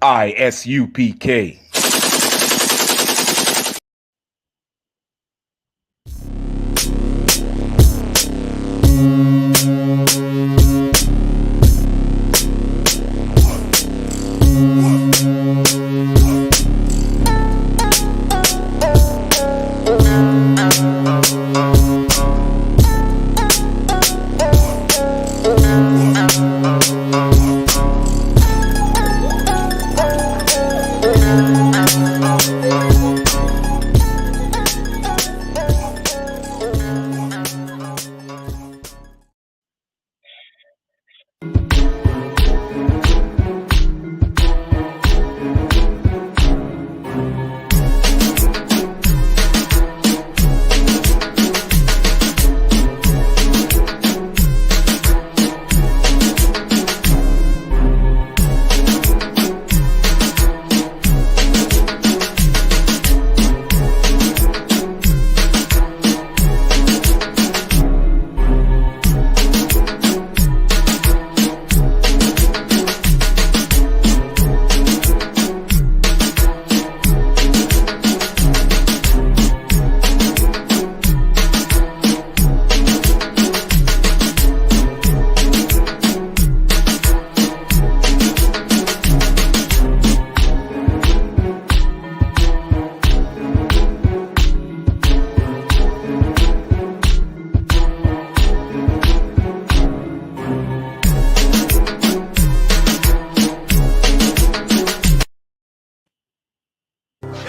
I.S.U.P.K.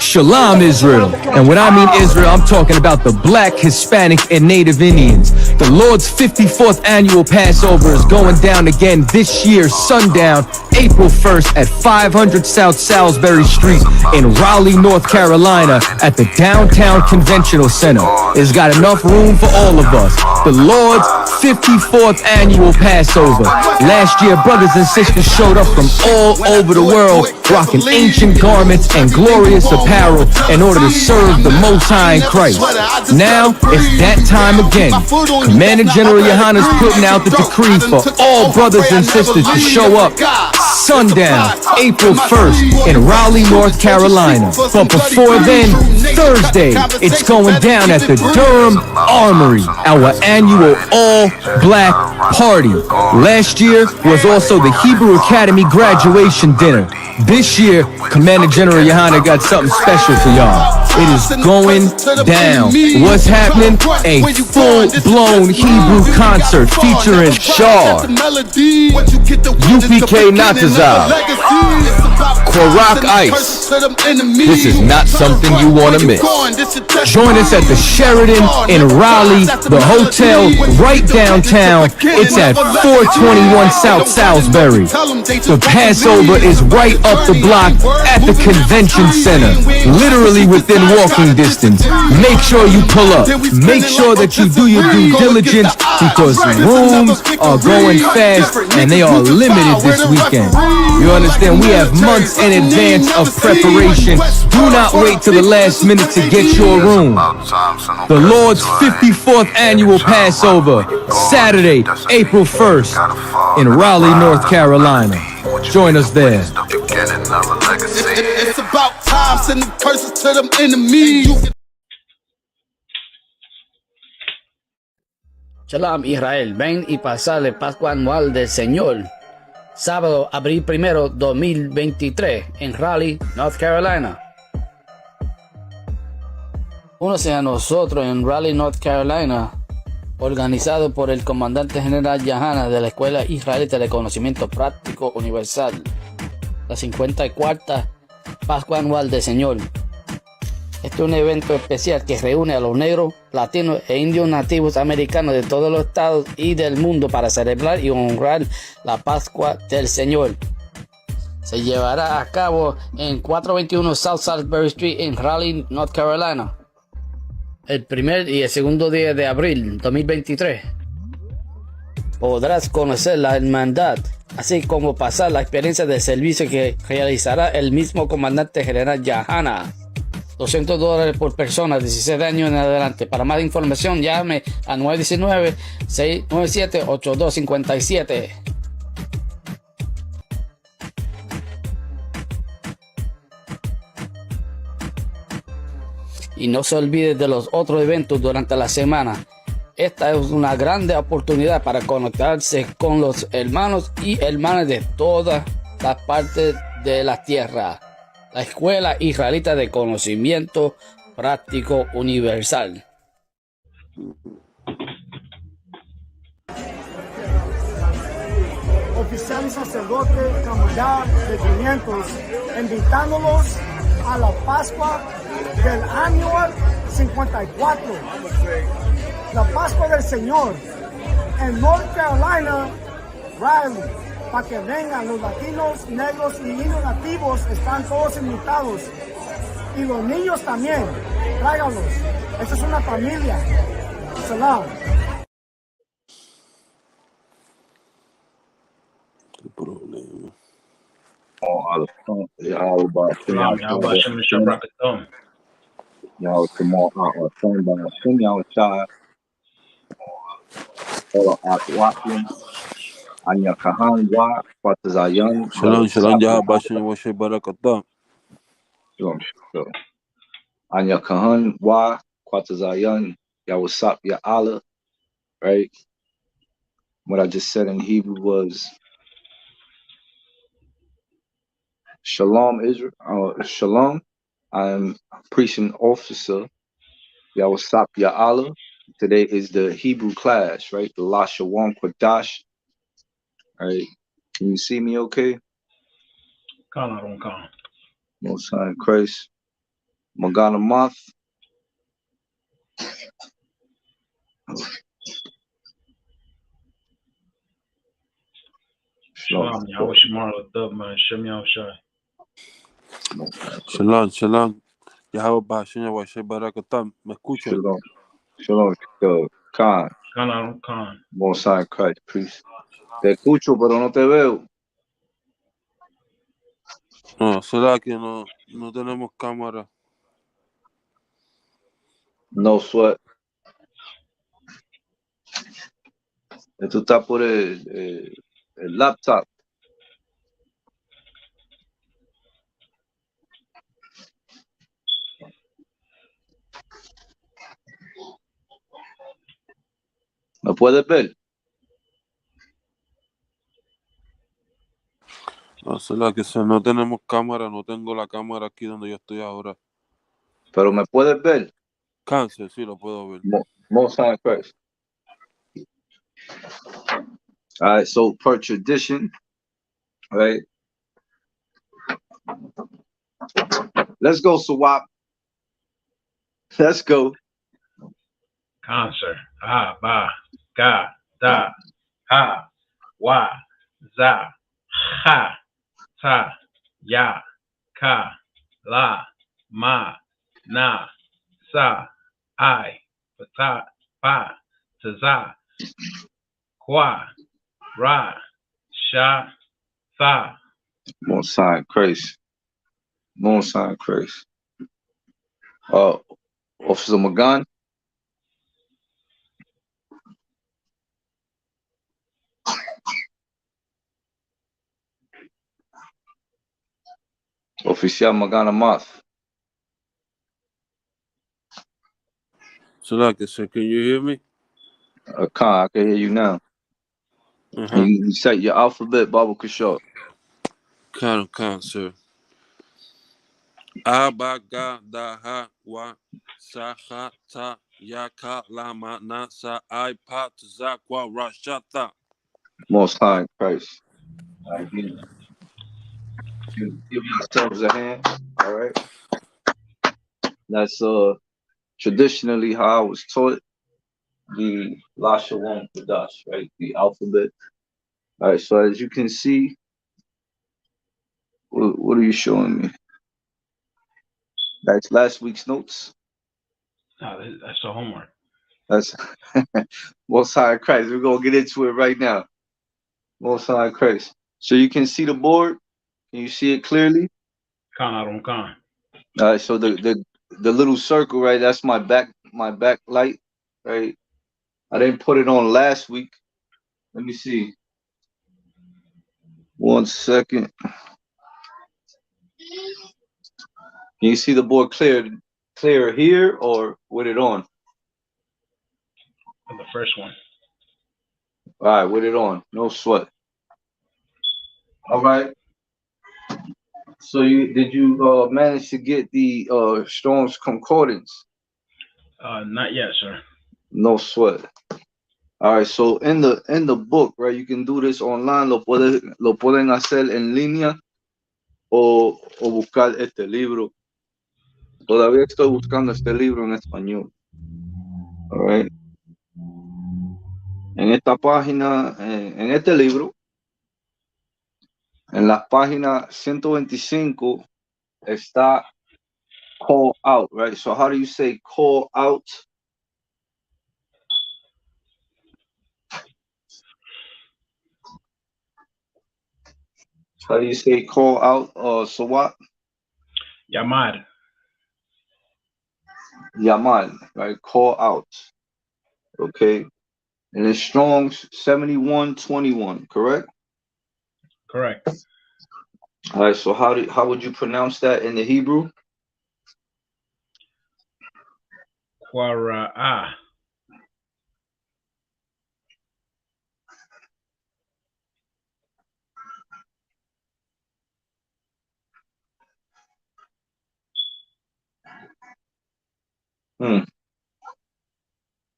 Shalom, Israel. And when I mean Israel, I'm talking about the Black, Hispanic, and Native Indians. The Lord's 54th annual Passover is going down again this year, sundown, April 1st at 500 South Salisbury Street in Raleigh, North Carolina at the Downtown Conventional Center. It's got enough room for all of us. The Lord's 54th annual Passover. Last year, brothers and sisters showed up from all over the world, rocking ancient garments and glorious apparel in order to serve the Most High in Christ. Now, it's that time again. Commander General Yohana's putting out the decree for all brothers and sisters to show up sundown, April 1st in Raleigh, North Carolina. But before then, Thursday, it's going down at the Durham Armory, our annual all-black party. Last year was also the Hebrew Academy graduation dinner. This year, Commander General Yohana got something special for y'all. It is going down. What's happening? A full-blown Hebrew concert featuring Shar, U.P.K Natazal, Kwarak Ice. This is not something you want to miss. Join us at the Sheraton in Raleigh, the hotel right downtown. It's at 421 South Salisbury. The Passover is right up the block at the convention center, literally within walking distance. Make sure you pull up. Make sure that you do your due diligence because rooms are going fast and they are limited this weekend. You understand? We have months in advance of preparation. Do not wait till the last minute to get your room. The Lord's 54th annual Passover, Saturday, April 1st in Raleigh, North Carolina. Join us there. It's about time, sending curses to them enemies. Shalom Israel, ven y pasale Pascua Anual del Señor. Sábado, abril 1, 2023, en Raleigh, North Carolina. Únase a nosotros en Raleigh, North Carolina, organizado por el comandante general Yohana de la Escuela Israelita de Conocimiento Práctico Universal. La 54ª Pascua Anual del Señor. Este es un evento especial que reúne a los negros, latinos e indios nativos americanos de todos los estados y del mundo para celebrar y honrar la Pascua del Señor. Se llevará a cabo en 421 South Salisbury Street en Raleigh, North Carolina, el primer y el segundo día de abril 2023. Podrás conocer la hermandad, así como pasar la experiencia de servicio que realizará el mismo comandante general Yohana. $200 por persona, 16 años en adelante. Para más información, llame a 919-697-8257. y no se olvide de los otros eventos durante la semana. Esta es una grande oportunidad para conectarse con los hermanos y hermanas de todas las partes de la tierra. La Escuela Israelita de Conocimiento Práctico Universal. Oficial y sacerdote Camarada de 500, invitándolos a la Pascua del año 54, la Pascua del Señor en North Carolina, Raleigh, para que vengan los latinos, negros y indios nativos, están todos invitados, y los niños también, tráiganlos, esta es una familia. Salam. ¿Qué problema? Shalom, shalom, ya Bashem Moshe Barakata. Anya Kahan Wa Kwatazayan Yawasap Ya Allah, right? What I just said in Hebrew was Shalom Israel, Shalom. I'm preaching officer Yawasap Ya Allah. Today is the Hebrew class, right? The Lashawan Qadash. Right? Can you see me okay? Most High in Christ. Magana Math. Shalom, Yahweh Shemar, man, Shem Yahushai. Shalom, shalom. Yahweh Bashem Moshe Barakata. ¿Me escuchan? Shalom. Shalom. Khan. Khan. Most High in Christ, priest. Te escucho, pero no te veo. No, será que no tenemos cámara. No sweat. Esto está por el laptop. ¿Me puedes ver? No, será que si no tenemos cámara, no tengo la cámara aquí donde yo estoy ahora. Pero me puedes ver. Cáncer, sí, lo puedo ver. Most High in Christ. All right, so per tradition, right? Let's go, Sawap. Let's go. Cancer. Ha, ba, ga, da, ha, wa, za, ha, ta, ya, ka, la, ma, na, sa, I, pata, pa, taza, kwa, ra, sha, fa. Most High in Christ. Most High in Christ. Officer Magan. Oficial Magana Math. Será que can you hear me? Khan, I can hear you now. You say your alphabet, Baba Kishore. Khan, sir. A, ba, ga, da, ha, wa, sa, ha, ta, ya, ka, la, ma, na, sa, I, pa, za, kwa, ra, sha, ta. Most High in Christ. All right, give yourselves a hand. All right. That's traditionally how I was taught the Lashawan Qadash, right? The alphabet. All right, so as you can see, what are you showing me? That's last week's notes. No, that's the homework. That's Most High in Christ. We're gonna get into it right now. Most High in Christ. So you can see the board. Can you see it clearly? Khan. All right, so the little circle, right? That's my back light, right? I didn't put it on last week. Let me see. 1 second. Can you see the board clear clear here or with it on? The first one. All right, with it on. No sweat. All right. So did you manage to get the Strong's Concordance? Not yet, sir. No sweat. All right, so in the book, right, you can do this online, lo pueden hacer en línea o buscar este libro. Todavía estoy buscando este libro en español. All right. En esta página, en este libro, en la página 125 está call out, right? So how do you say call out? How do you say call out? So what? Llamar. Llamar, right? Call out. Okay. And it's Strong's 7121, correct? Correct. All right. So how would you pronounce that in the Hebrew? Quara'a.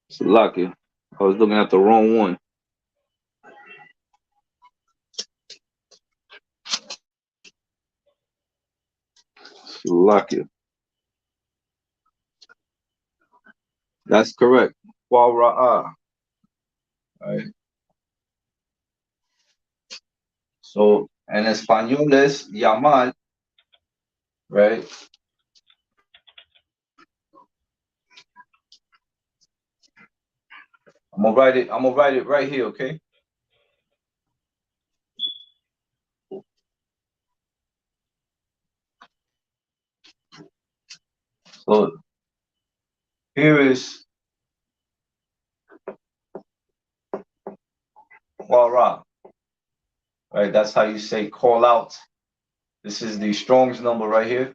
It's lucky. I was looking at the wrong one. It's lucky. That's correct. Quara'a. Right. So en español es llamar, right? I'm gonna write it right here, okay? So here is Quara. Right, that's how you say call out. This is the Strong's number right here.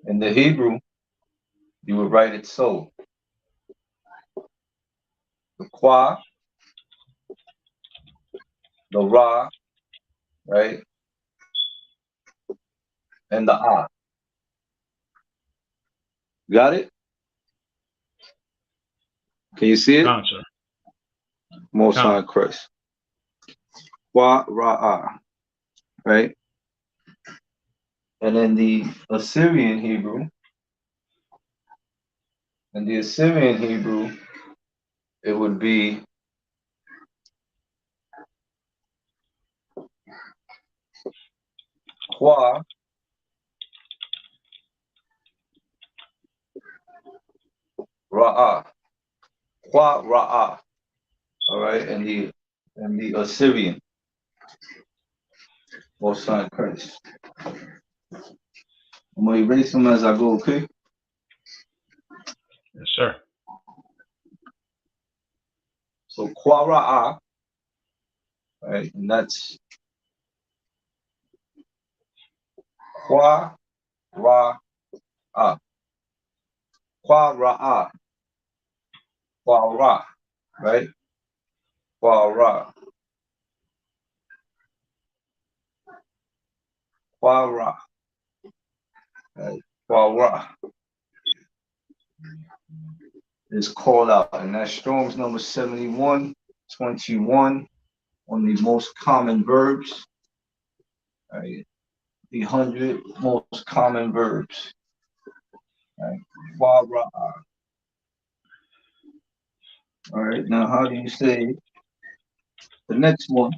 In the Hebrew, you would write it so. The Qua, the Ra, right? And the Ah. Got it? Can you see it? Count, sir. Most High Christ. Qua, Ra, Ah. Right? And in the Assyrian Hebrew, it would be Qua, Ra'ah. Qua, Ra'ah. All right, and the Assyrian. Most High Christ. I'm gonna erase them as I go, okay? Yes, sir. So Quara'a, right, and that's Quara'a. Quara'a. Quara, right? Quara. Quara. Right? Quara is called out, and that's Strong's number 7121 on the most common verbs. Right? The 100 most common verbs. Right? Quara. All right, now how do you say the next one?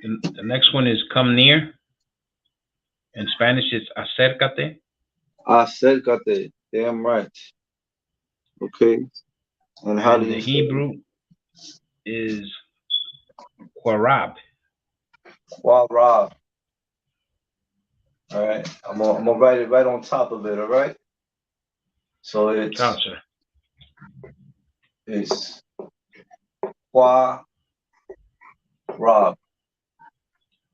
The next one is come near. In Spanish, it's acércate. Acércate. Damn right. Okay. And how do you the say Hebrew is Quarab. Quara. All right. I'm gonna write it right on top of it. All right. So it's Count, sir. is Qua Rob.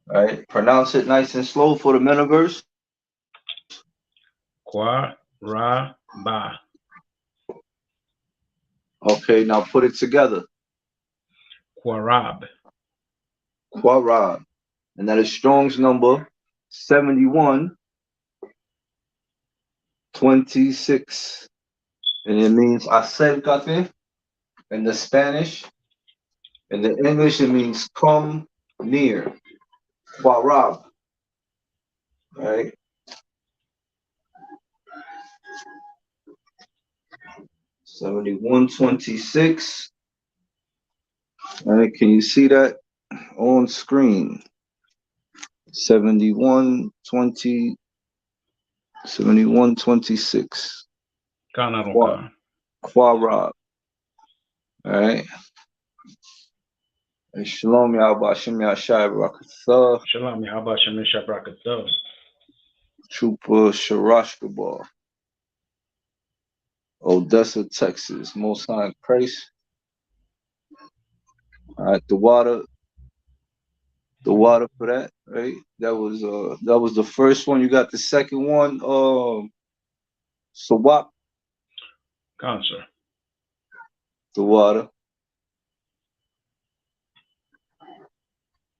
Right? Pronounce it nice and slow for the metaverse. Qua Ra Ba. Okay, now put it together. Quarab. Qua Rob. And that is Strong's number 7126. And it means acércate in the Spanish. In the English, it means come near. Qua Rob. Right? 7126. All right, can you see that on screen? 7126. Kanaronka. Quarab. All right. And Shalom Yahbashim Yashai Rakatha. Shalom Yahaba Shem Shabrakatah. Trooper Sharashkabal. Odessa, Texas. Most High in Christ. All right, the water for that, right? That was the first one. You got the second one, Sawap, Cancer. the water.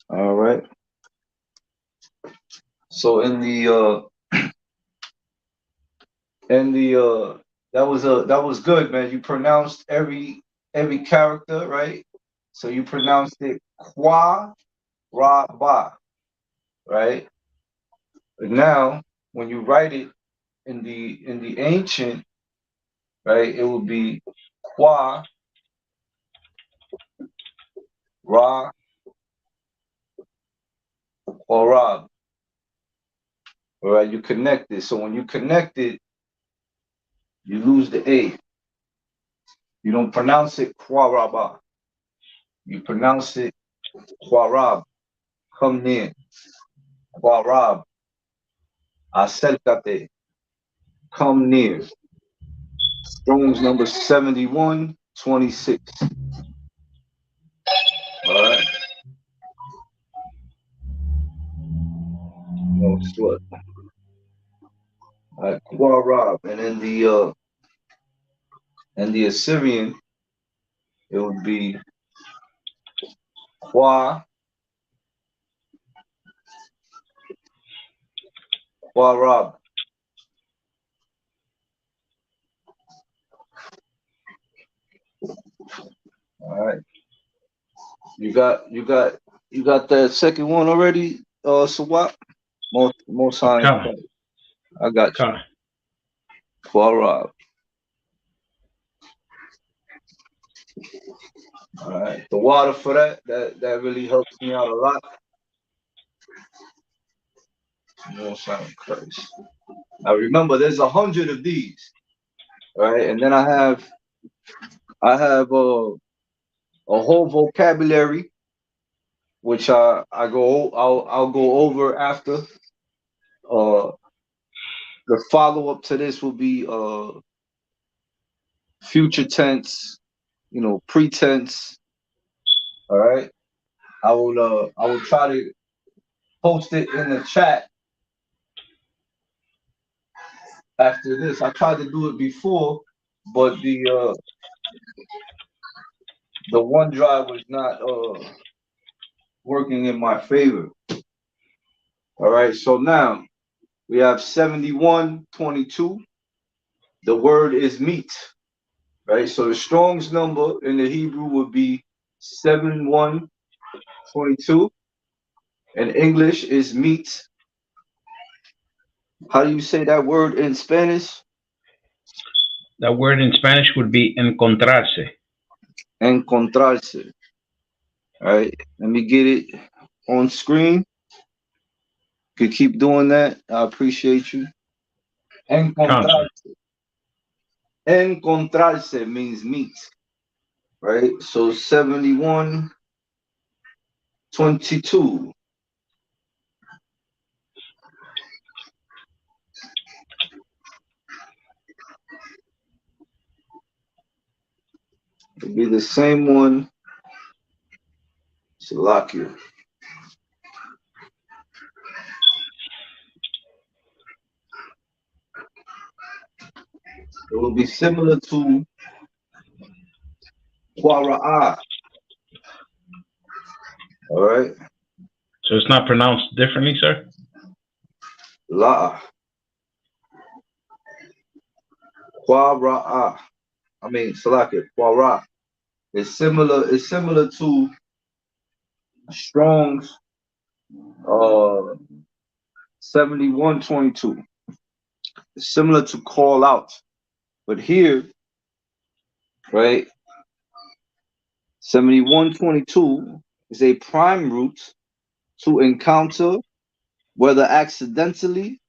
All right. So in the that was good, man. You pronounced every character, right? So you pronounced it Qua Ra Ba, right? But now when you write it in the ancient, right, it would be Qua Ra or Rab. All right, you connect it. So when you connect it, you lose the A. You don't pronounce it Qua Ra Ba. You pronounce it Qua Rab. Come near. Qua Rab. Acércate. Come near. Strong's number 7126. All right. No sweat. All right, Qua Rab. And in the Assyrian, it would be Qua Rab. All right. You got that second one already, Sawap? Most high. Kala. I got you. Kala. Qua Rab. All right. The water for that really helps me out a lot. Most high in Christ. Now remember, there's 100 of these, right? And then I have a whole vocabulary, which I'll go over after. The follow up to this will be future tense, pretense. All right. I will try to post it in the chat after this. I tried to do it before, but the OneDrive was not working in my favor. All right. So now we have 7122. The word is meat. Right. So the Strong's number in the Hebrew would be 7122. In English is meat. How do you say that word in Spanish? That word in Spanish would be encontrarse. Encontrarse. All right, let me get it on screen. You could keep doing that. I appreciate you. Encontrarse. Encontrarse means meat. Right? So 7122. It'll be the same one. Salakia. It will be similar to Quara'a. All right. So it's not pronounced differently, sir? La'a. Quara'a. I mean, Salakia. Quara. It's similar to Strong's 7122. It's similar to call out. But here, right, 7122 is a prime root to encounter, whether accidentally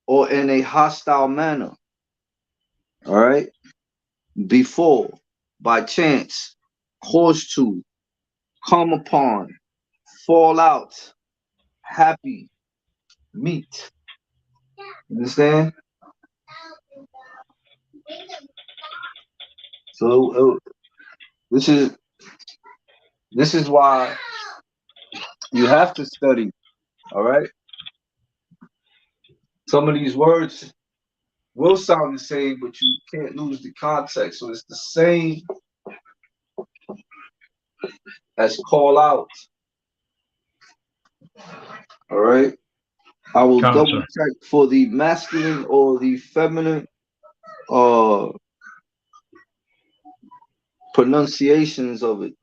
or in a hostile manner. All right. Before, by chance, cause to, come upon, fall out, happy, meet. Understand? So this is why you have to study. All right. Some of these words will sound the same, but you can't lose the context. So it's the same as call out. All right. I will double check for the masculine or the feminine pronunciations of it.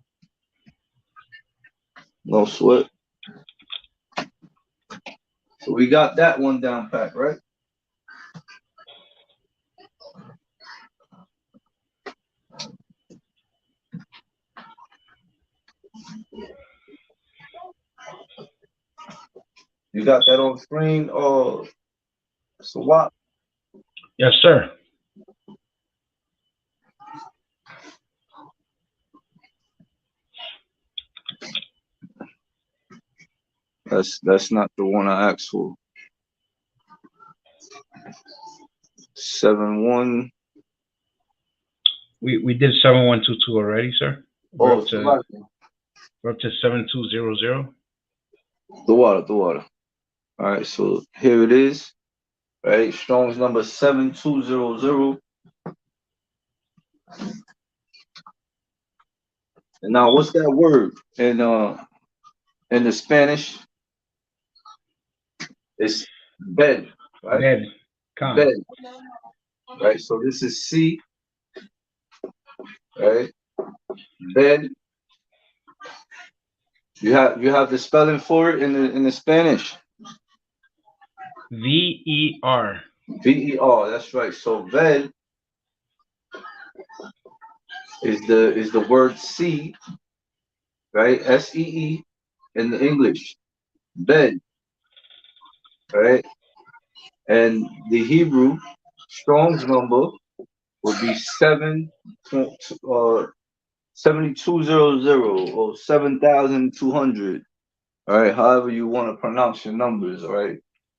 No sweat. So we got that one down pat, right? You got that on screen, so what? Yes, sir. That's not the one I asked for. 7-1. We did 7122 already, sir. We're up to 7200. The water. All right, so here it is. Right, Strong's number 7200. And now, what's that word in the Spanish? It's bed, right? Bed. Right, so this is C. Right, bed. You have the spelling for it in the Spanish. V-E-R. V-E-R. That's right. So bed is the word see, right? S-E-E in the English. Bed, right? And the Hebrew Strong's number would be 7200 or 7,200. All right, however you want to pronounce your numbers, all right?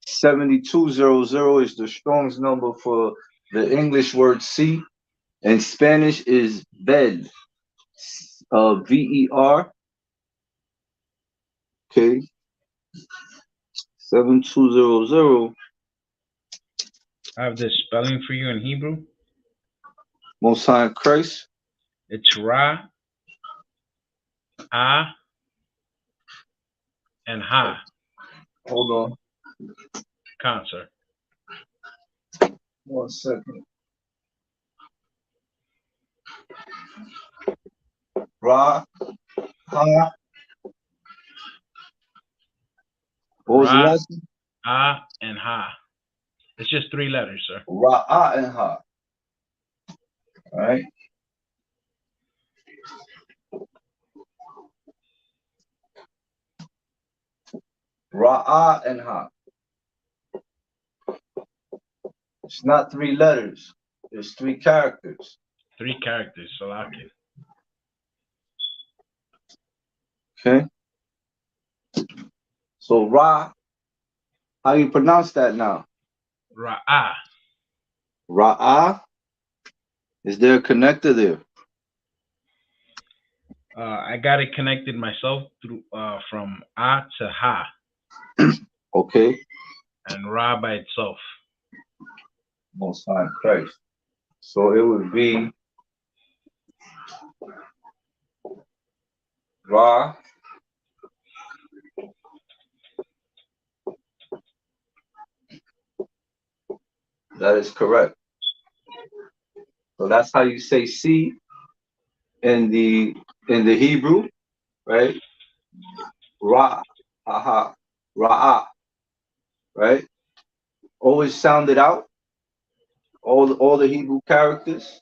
7200 is the Strong's number for the English word see, and Spanish is bed. V-E-R. Okay. 7200. I have the spelling for you in Hebrew. Most High in Christ. It's Ra, Ah, and Ha. Hold on. Concert. 1 second. Ra, Ha. What was the last one? Ah, and Ha. It's just 3 letters, sir. Ra, and Ha. All right. Ra, and Ha. It's not 3 letters. It's 3 characters. 3 characters, so I can. Okay. So Ra, how do you pronounce that now? Ra'ah. Ra'ah. Is there a connector there? I got it connected myself through from A to Ha. Okay. And Ra by itself. Most High Christ. So it would be Ra. That is correct. So that's how you say see in the Hebrew, right? Ra, aha, Ra'ah, right? Always sound it out. All the Hebrew characters,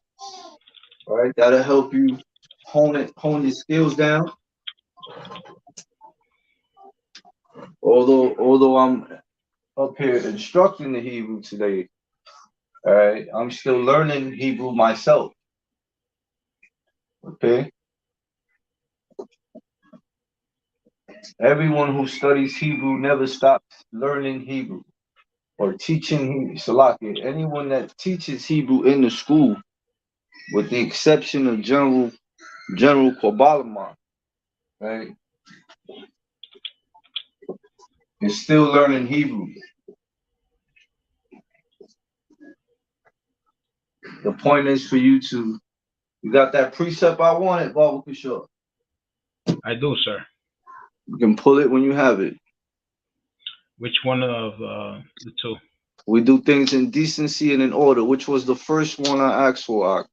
right? That'll help you hone your skills down. Although I'm up here instructing the Hebrew today, all right, I'm still learning Hebrew myself. Okay. Everyone who studies Hebrew never stops learning Hebrew or teaching Hebrew. Salaki, anyone that teaches Hebrew in the school, with the exception of General Kobalaman, right, is still learning Hebrew. The point is for you to, you got that precept I wanted, Baba Kishore? I do, sir. You can pull it when you have it. Which one of the two? We do things in decency and in order. Which was the first one I asked for?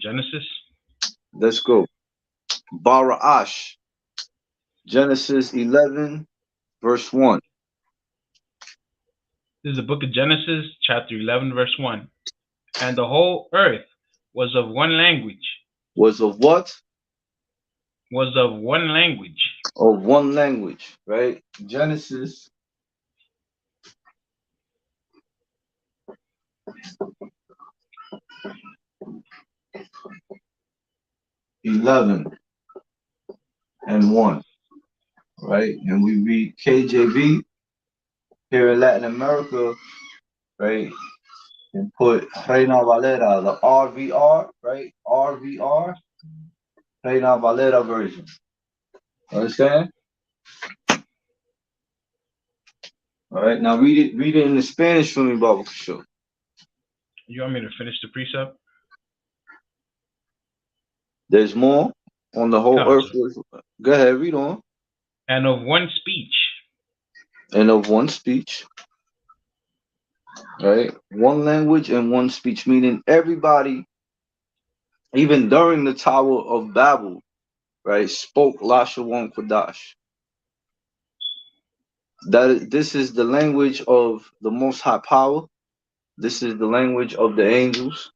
Genesis. Let's go. Bara'ash. Genesis 11, verse 1. This is the book of Genesis, chapter 11, verse 1. And the whole earth was of one language. Was of what? Was of one language. Of one language, right? Genesis 11 and 1, right? And we read KJV here in Latin America, right? And put Reina Valera, the RVR, right? RVR, Reina Valera version. Understand? All right, now read it in the Spanish for me, Baba, for sure. You want me to finish the precept? There's more on the whole earth. Go ahead, read on. And of one speech. And of one speech. Right? One language and one speech, meaning everybody, even during the Tower of Babel, right, spoke Lashawan Qadash. This is the language of the Most High Power. This is the language of the angels.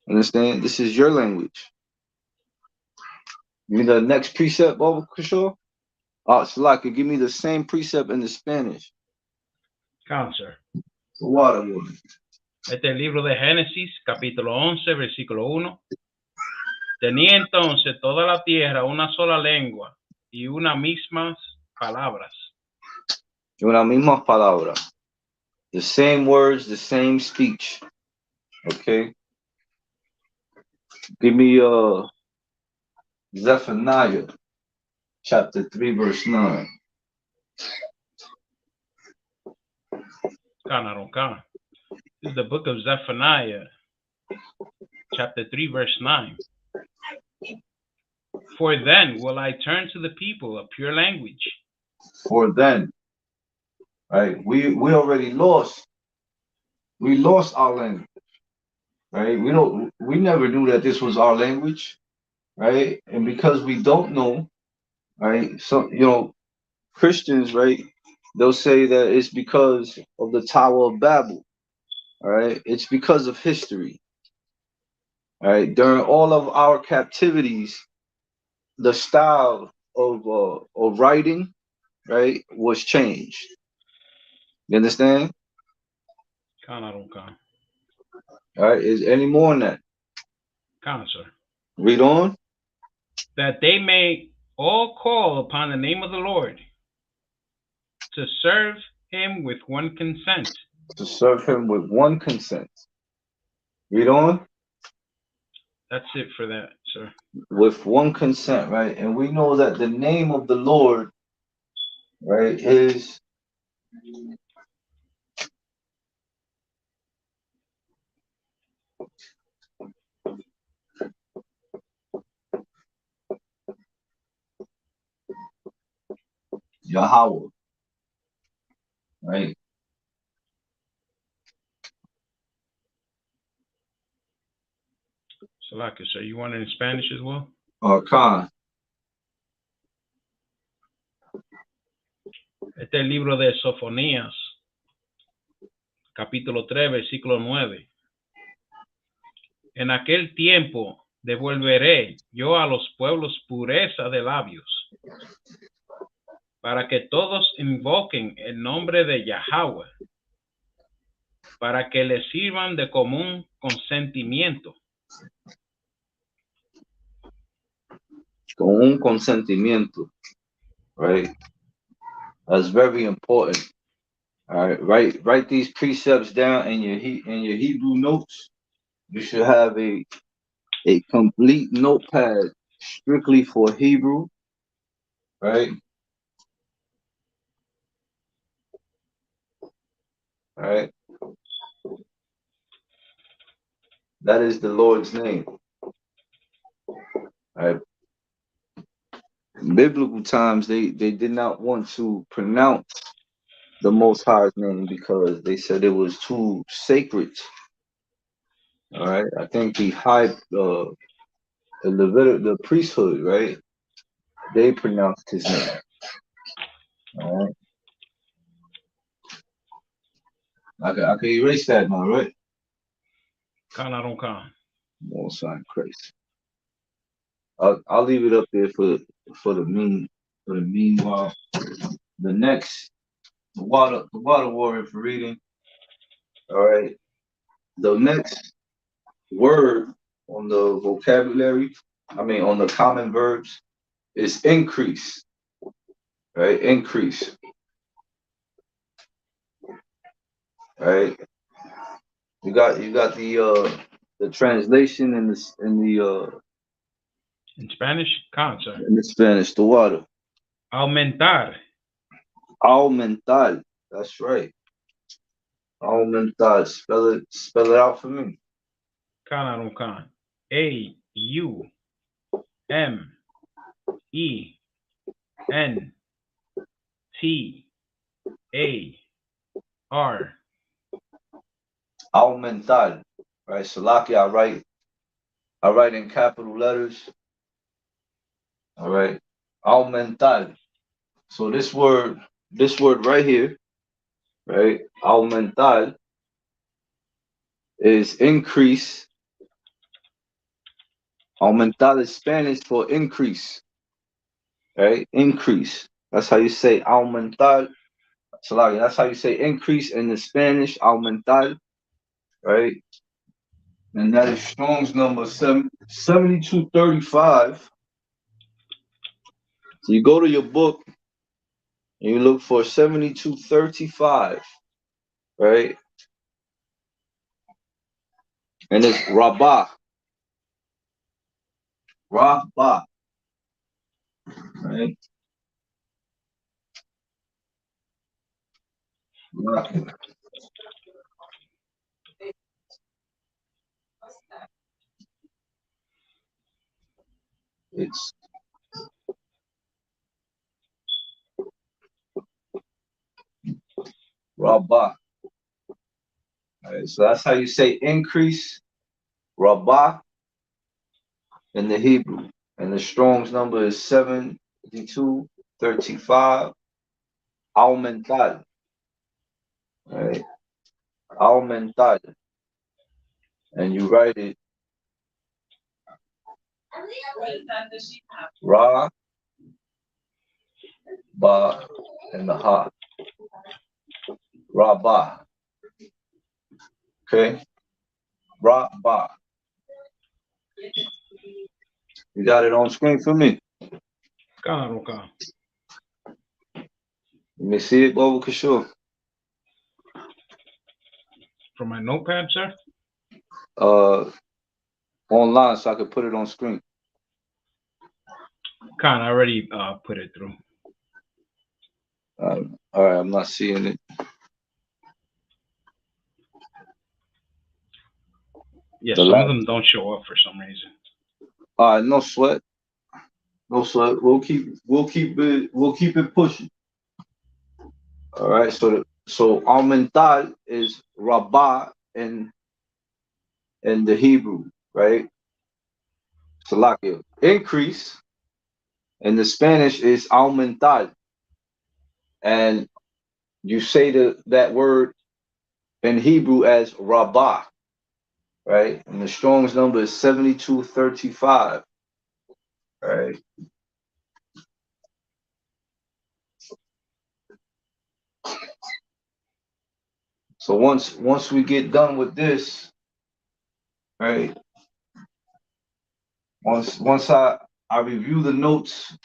Understand? This is your language. Give me the next precept, Baba Kishore. Salaka, give me the same precept in the Spanish. Cancer. Water. Este es el libro de Génesis, capítulo 11, versículo 1. Tenía entonces toda la tierra una sola lengua y unas mismas palabras. Una misma palabra. The same words, the same speech. Okay. Give me Zephaniah chapter 3, verse 9. This is the book of Zephaniah, chapter 3, verse 9. For then will I turn to the people a pure language. For then, right? We already lost. We lost our language, right? We never knew that this was our language, right? And because we don't know, right? So Christians, right? They'll say that it's because of the Tower of Babel, all right? It's because of history, all right? During all of our captivities, the style of writing, right, was changed. You understand? All right. Is any more on that? Sir. Read on. That they may all call upon the name of the Lord to serve him with one consent. To serve him with one consent. Read on. That's it for that sir. with one consent, right? And we know that the name of the Lord, right, is Yahweh, right? Salaki, sir. You want it in Spanish as well? Khan. Este es el libro de Sofonías, capítulo 3, versículo 9. En aquel tiempo devolveré yo a los pueblos pureza de labios, para que todos invoquen el nombre de Yahweh, para que le sirvan de común consentimiento. Con un consentimiento, right? That's very important. All right, write these precepts down in your Hebrew notes. You should have a complete notepad strictly for Hebrew, right? All right. That is the Lord's name. All right. In biblical times, they did not want to pronounce the Most High's name because they said it was too sacred. All right. I think the priesthood, right? They pronounced his name. All right. I can erase that now, right? Khan Khan. More sign Christ. I'll leave it up there for the meanwhile. The next the water warrior for reading. All right. The next word on the vocabulary, on the common verbs, is increase. Right? Increase. Right? You got the translation in Spanish, Khan, sir. in the Spanish, the water. Aumentar. Aumentar. That's right. Aumentar. Spell it out for me. Khan Khan. A-U-M-E-N-T-A-R. Aumentar. Right. Salaki, I write in capital letters. All right. Aumentar. So this word right here, right? Aumentar is increase. Aumentar is Spanish for increase. Right? Increase. That's how you say aumentar. Salaki, that's how you say increase in the Spanish, aumentar. Right? And that is Strong's number 7235. So you go to your book and you look for 7235, right? And it's Rabbah. Rabbah. Right? It's Rabbah. Right, so that's how you say increase, Rabbah, in the Hebrew. And the Strong's number is 7235. Aumentar. Right? Aumentar. And you write it Ra, Ba, and the Ha. Rabbah. Okay? Rabbah. You got it on screen for me? Khan. Let me see it, Bobo Kishore. From my notepad, sir? Online so I could put it on screen. Con, I already put it through. All right, I'm not seeing it. Yeah, The some of last. them don't show up for some reason. All right, no sweat. No sweat. We'll keep it pushing. All right. So aumentar is rabah in the Hebrew, right? Salakia. Increase in the Spanish is aumentar, and you say that word in Hebrew as rabah, right? And the Strong's number is 7235, right? So once we get done with this, right? Once I review the notes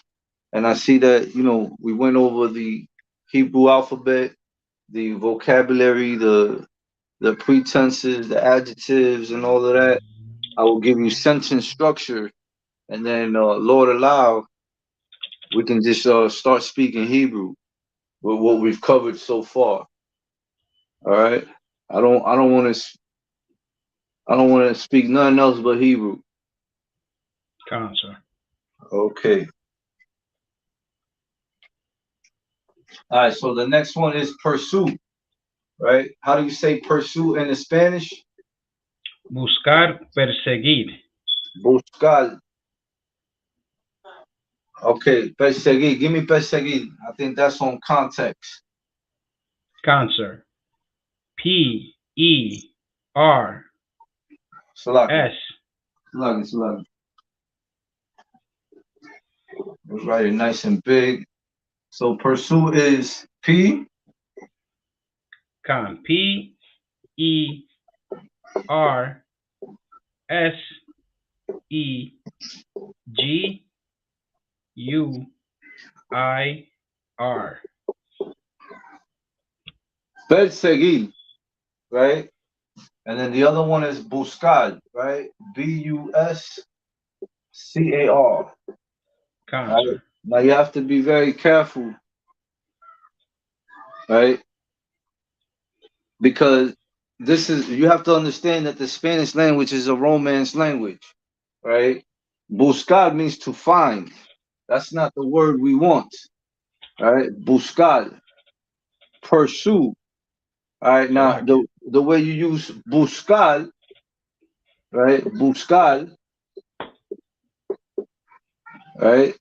and I see that we went over the Hebrew alphabet, the vocabulary, the pretenses, the adjectives, and all of that, I will give you sentence structure, and then Lord allow, we can just start speaking Hebrew with what we've covered so far. All right. I don't want to speak nothing else but Hebrew. Con, sir. Okay. All right. So the next one is pursue. Right? How do you say pursue in the Spanish? Buscar, perseguir. Buscar. Okay, perseguir. Give me perseguir. I think that's on context. Cancer. P-E-R. Salaki. S. Salaki. Let's write it nice and big. So pursue is P. Con. P-E-R-S-E-G-U-I-R. Perseguir, right? And then the other one is buscar, right? B-U-S-C-A-R. Right? Cancer. Now you have to be very careful, right? Because you have to understand that the Spanish language is a Romance language, right? Buscar means to find. That's not the word we want, right? Buscar, pursue. All right, now the way you use buscar, right? Buscar, right?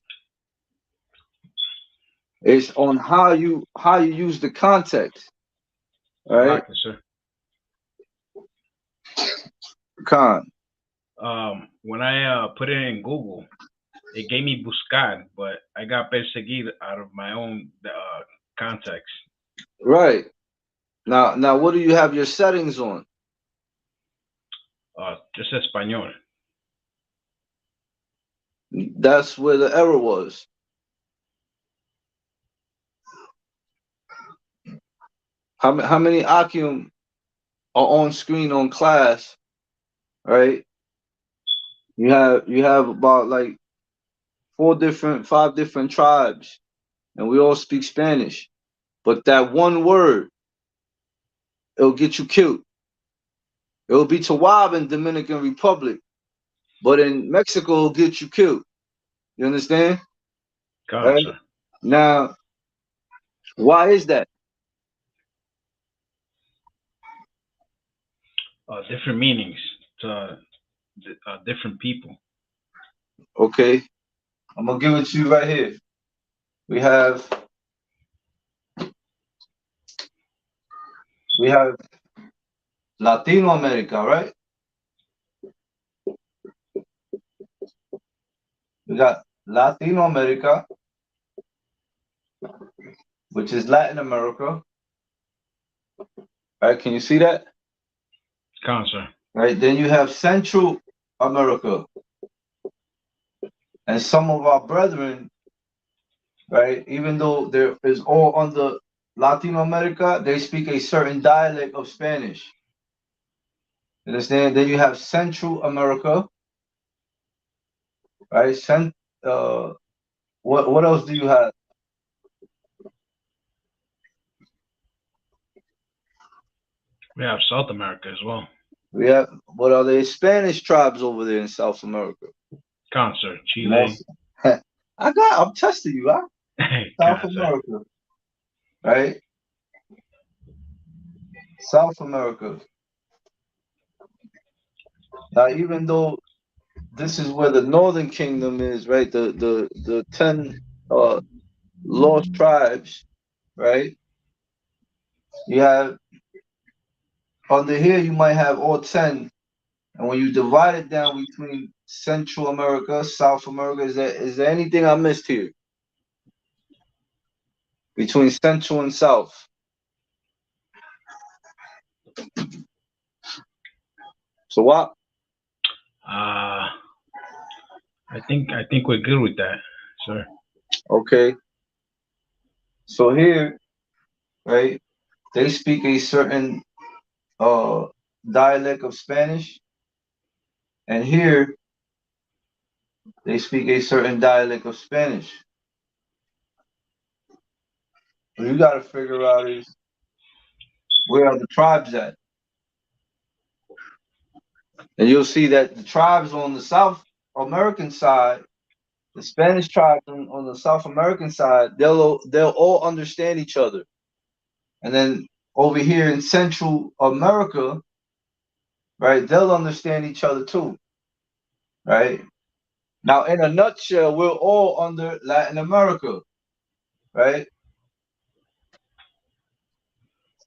It's on how you use the context, right? Like it, sir. Con. When I put it in Google, it gave me buscar, but I got perseguir out of my own context. Right. Now what do you have your settings on? Just español. That's where the error was. How many Akim are on screen on class, right? You have about like 5 different tribes, and we all speak Spanish. But that one word, it'll get you killed. It'll be Tawab in Dominican Republic, but in Mexico, it'll get you killed. You understand? Right? Now, why is that? Different meanings to different people. Okay, I'm gonna give it to you right here. We have Latino America, right? We got Latino America, which is Latin America. Right? Can you see that? Cancer. Right. Then you have Central America, and some of our brethren, right? Even though there is all under Latino America, they speak a certain dialect of Spanish. Understand? Then you have Central America, right? What else do you have? We have South America as well. We have, what are the Spanish tribes over there in South America? Cancer, Chile. Most, I'm testing you, huh? South Cancer. America, right? South America. Now, even though this is where the Northern Kingdom is, right? The 10 lost tribes, right? You have under here you might have all 10, and when you divide it down between Central America, South America, is there anything I missed here? Between Central and South. So what? I think we're good with that, sir. Okay. So here, right, they speak a certain dialect of Spanish, and here they speak a certain dialect of Spanish. What you gotta figure out is, where are the tribes at? And you'll see that the tribes on the South American side, the Spanish tribes on the South American side, they'll all understand each other. And then over here in Central America, right, they'll understand each other too, right? Now, in a nutshell, we're all under Latin America, right?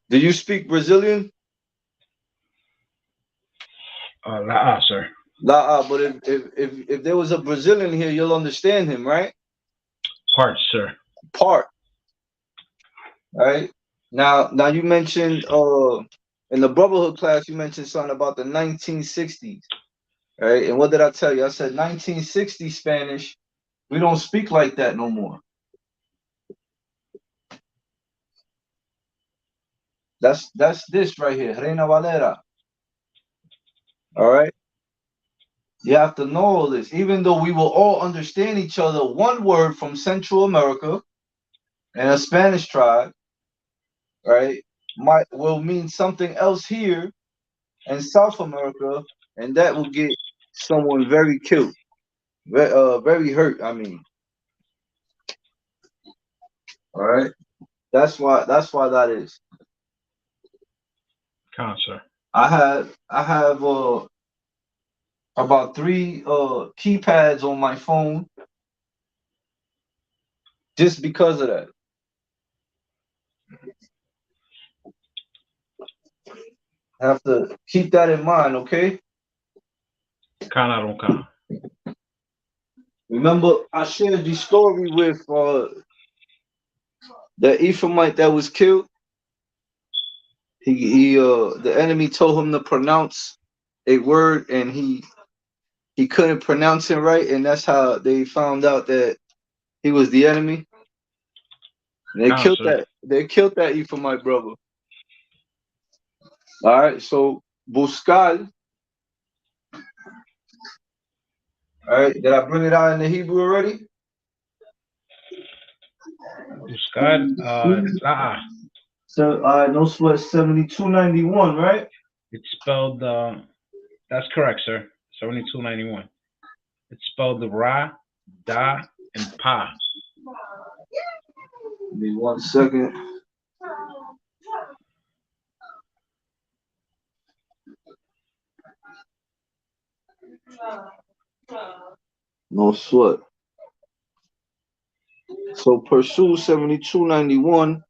Do you speak Brazilian? Sir. But if there was a Brazilian here, you'll understand him, right? Parts, sir. Part, right? Now you mentioned in the brotherhood class you mentioned something about the 1960s, right? And what did I tell you? I said 1960 Spanish. We don't speak like that no more. That's this right here, Reina Valera. All right. You have to know all this. Even though we will all understand each other, one word from Central America and a Spanish tribe, right, will mean something else here in South America, and that will get someone very killed, very hurt. I mean, all right. That's why that is. Cancer. I have about 3 keypads on my phone just because of that. Have to keep that in mind, okay? Remember, I shared the story with the Ephraimite that was killed. The enemy told him to pronounce a word, and he couldn't pronounce it right, and that's how they found out that he was the enemy. And they killed that. They killed that Ephraimite brother. All right, so buscar. All right, did I bring it out in the Hebrew already? Buscar, So no sweat 7291, right? it's spelled. That's correct, sir. 7291. It's spelled Ra, Da, and Pa. Give me 1 second. No sweat. So pursue 7291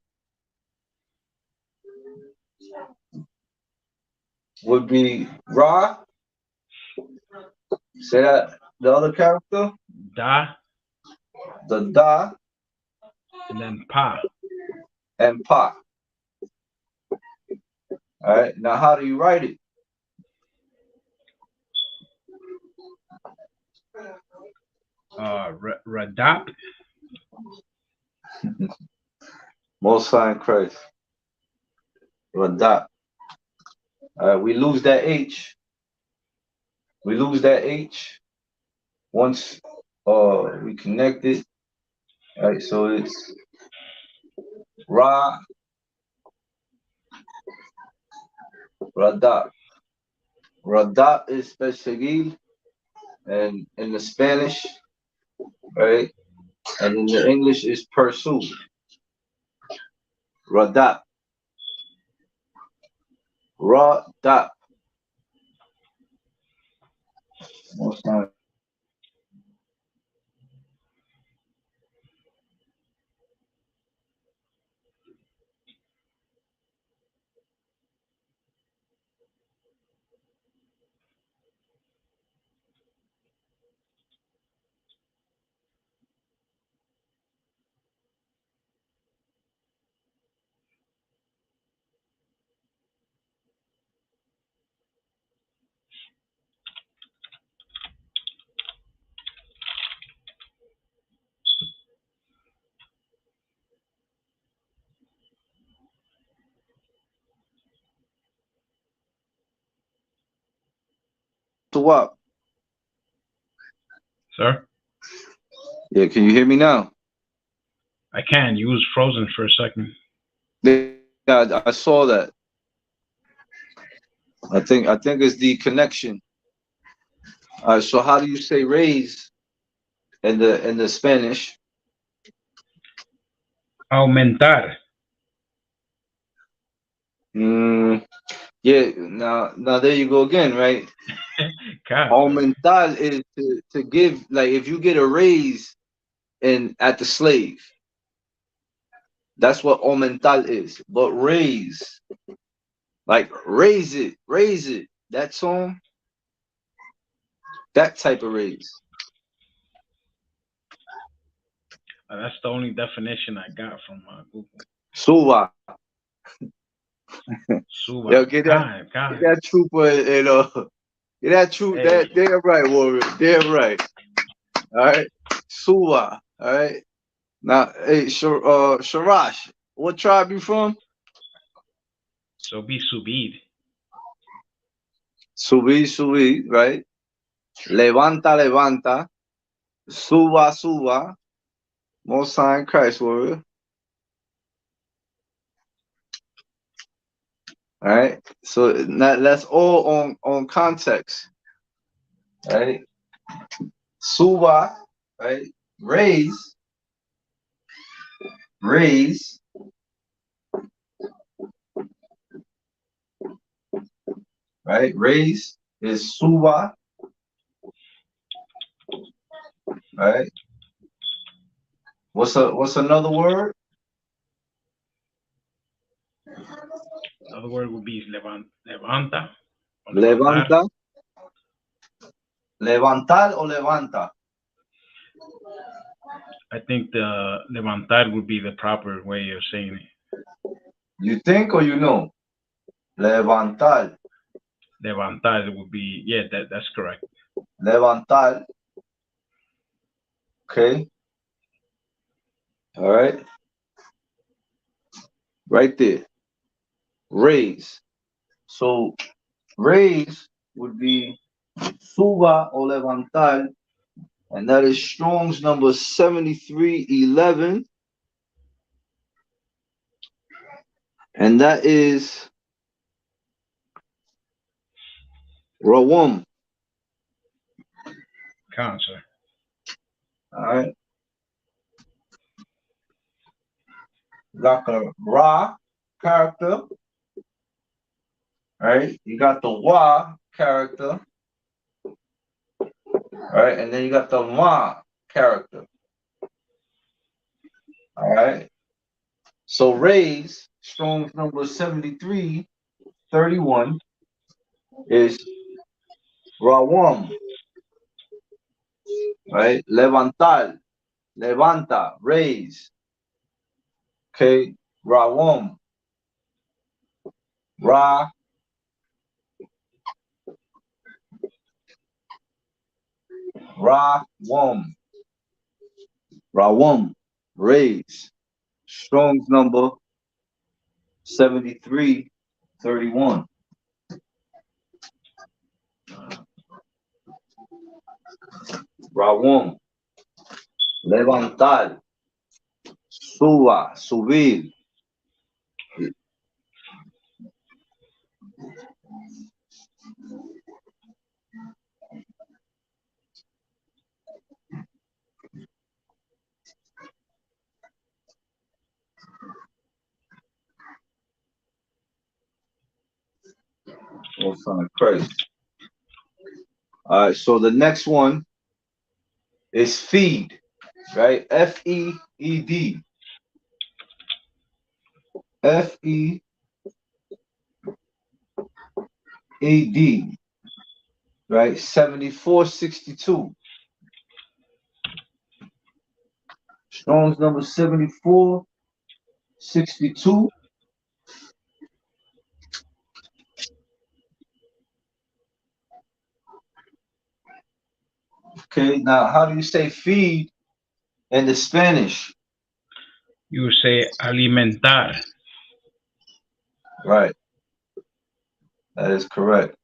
would be Ra. Say that the other character. Da. The Da. And then Pa. And Pa. All right. Now, how do you write it? Radap. Most High in Christ. Radap. All right. We lose that H. We lose that H once we connect it. Right, so it's Ra, Radat. Radat is perseguir, and in the Spanish, right, and in the English is pursue. Radat. Radat. Most times. To what? Sir? Yeah, can you hear me now? I can. You was frozen for a second. Yeah, I saw that. I think it's the connection. All right, so how do you say raise in the Spanish? Aumentar. Yeah, now there you go again, right? God. Aumentar is to give, like if you get a raise in at the slave, that's what aumentar is. But raise, like raise it, that song, that type of raise. That's the only definition I got from Google. Suba. Suba. Yo, get that trooper, get that troop, Hey. that damn right, warrior, damn right. All right, Suba. All right. Now, hey, Sharash, what tribe you from? So be subir. Subir, right? Levanta. Suba. Most High in Christ, warrior. All right. So that's all on context, right? Suba, right? Raise, right? Raise is suba, right? What's another word? Another word would be levanta. Or levantar. Levanta. Levantar o levanta? I think the levantar would be the proper way of saying it. You think or you know? Levantar. Levantar would be, yeah, that's correct. Levantar. Okay. All right. Right there. Raise. So raise would be suba o levantar, and that is Strong's number 7311. And that is Rawum. Cancer. All right. Like a Ra character. Right? You got the Wa character. Right? And then you got the Ma character. All right. So raise, Strong's number 7331 is Rawum. Right? Levantar. Levanta. Raise. Okay. Rawum. Ra. Rawum. Rawum. Raise. Strong's number 7331. Rawum. Levantar. Suba, subir. Oh, son of Christ. All right, so the next one is feed, right? F-E-E-D. F-E-E-D. Right? 7462. Strong's number 7462. Okay, now how do you say feed in the Spanish? You say alimentar. Right. That is correct.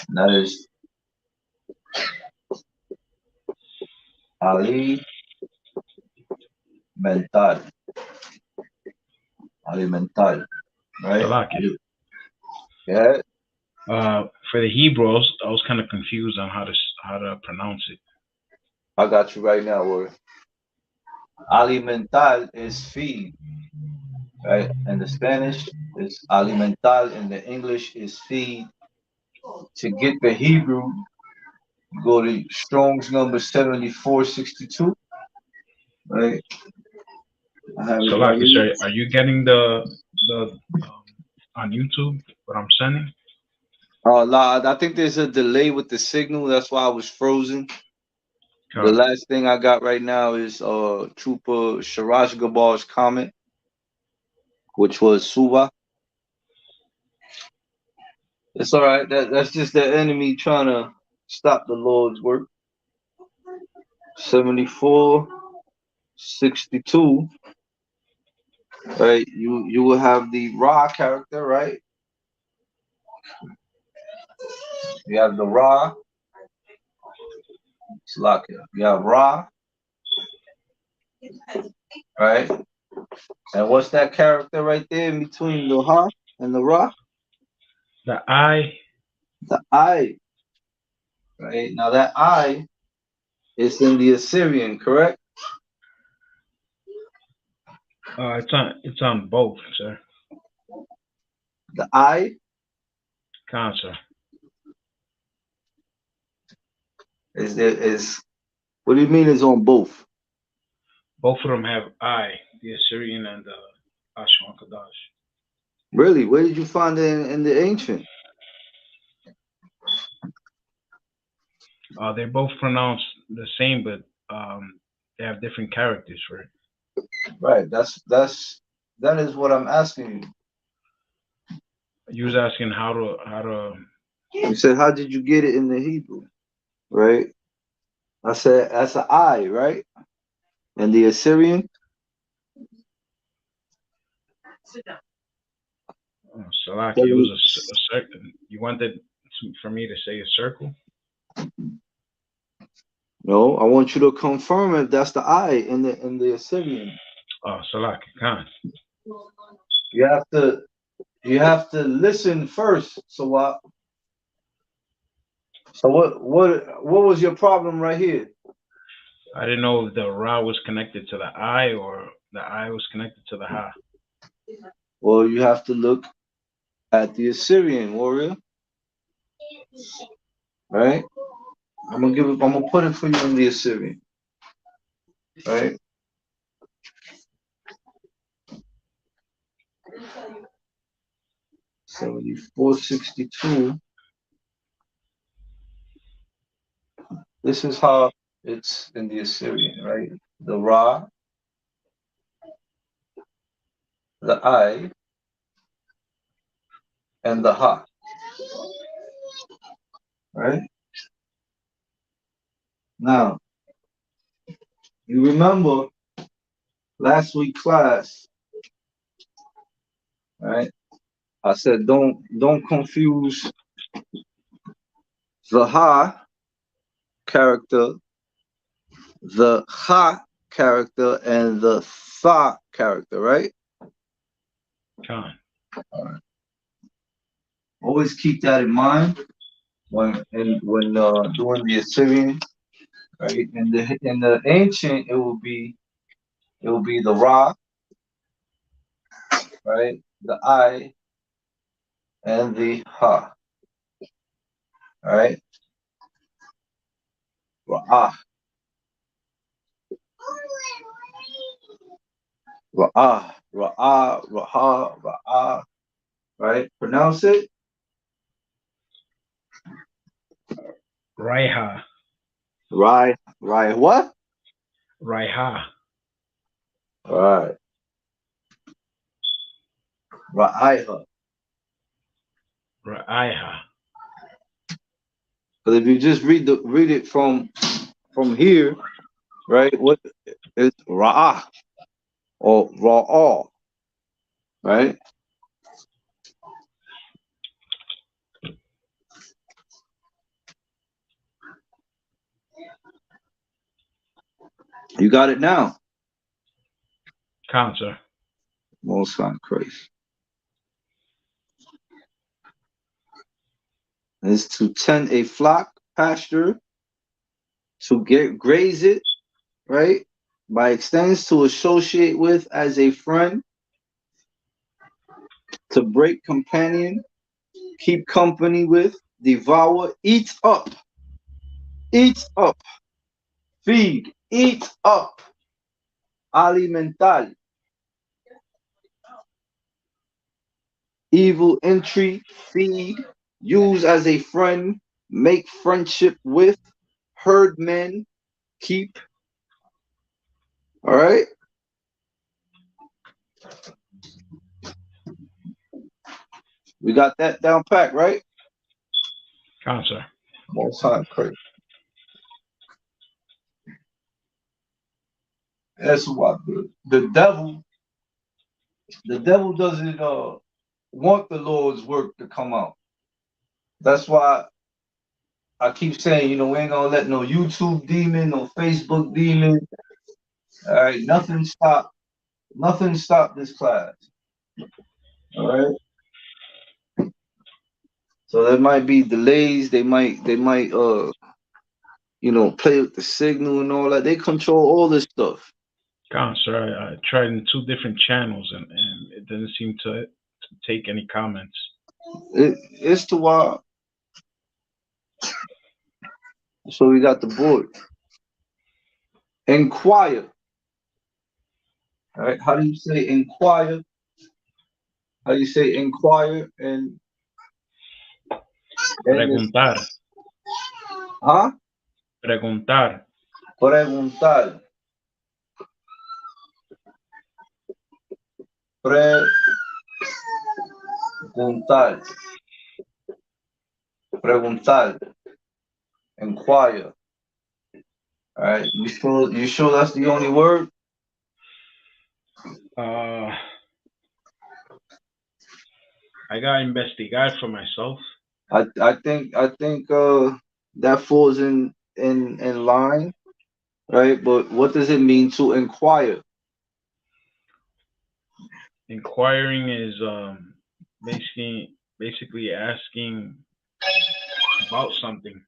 That is alimentar. Alimentar. Right? Salaki. Yeah. For the Hebrews, I was kind of confused on how to pronounce it. I got you right now, word. Alimentar is feed. Right? And the Spanish is alimentar, and the English is feed. To get the Hebrew, go to Strong's number 7462. Right? I have it right Salaki, here. sir, are you getting the on YouTube what I'm sending? I think there's a delay with the signal. That's why I was frozen. The last thing I got right now is Trooper Sharash Gabal's comment, which was Suba. It's all right. That's just the enemy trying to stop the Lord's work. 7462. Right? You will have the Ra character, right? You have the Ra. Slakia. You have Ra. Right? And what's that character right there in between the Ha and the Ra? The I. The I. Right? Now that I is in the Assyrian, correct? It's on both, sir. The I Sir. is what do you mean is on both? Both of them have I, the Assyrian and the I.S.U.P.K Qadash. Really? Where did you find it in the ancient? They're both pronounced the same, but they have different characters for it. Right. That is what I'm asking you. You was asking how to. You said, how did you get it in the Hebrew? Right? I said, that's an I, right? And the Assyrian? Salaki, it was a circle. You wanted for me to say a circle? No, I want you to confirm if that's the I in the Assyrian. Oh, Salaki, Khan. You have to listen first. So what was your problem right here? I didn't know if the Ra was connected to the I or the I was connected to the Ha. Well, you have to look at the Assyrian, warrior. Right? I'm gonna put it for you in the Assyrian. Right? $74.62. This is how it's in the Assyrian, right? The Ra, the I, and the Ha. Right? Now, you remember last week class, right? I said don't confuse the ha character, the ha character, and the tha character, right? Con. Always keep that in mind when doing the Assyrian, right? In the ancient, it will be the ra, right? The I and the ha, right? Ra'ah, ra'ah, ra'ah, ra'ah, ra'ah, right? Pronounce it. Raiha. Right, right. What? Raiha. Right. Ra'ayha. Raiha. Because if you just read it from here, right? What is ra'ah or ra'ah, right? You got it now. Con, sir. Most High Christ. Is to tend a flock, pasture, to graze it, right? By extends, to associate with as a friend, to break companion, keep company with, devour, eat up, feed, eat up, alimentar, evil entry, feed, use as a friend, make friendship with, herd men, keep. All right. We got that down pat, right? Con, sir. Most High Christ. That's why the devil doesn't want the Lord's work to come out. That's why I keep saying, we ain't gonna let no YouTube demon, no Facebook demon, all right, nothing stop this class. All right. So there might be delays, they might play with the signal and all that. They control all this stuff. Con, sir. I tried in 2 different channels and it doesn't seem to take any comments. It's to why. So we got the board. Inquire. All right. How do you say inquire? How do you say inquire and Preguntar. huh? Preguntar. Preguntar. Preguntar. Preguntar. Inquire. All right. You sure that's the only word? I gotta investigate for myself. I think that falls in line, right? But what does it mean to inquire? Inquiring is basically asking about something.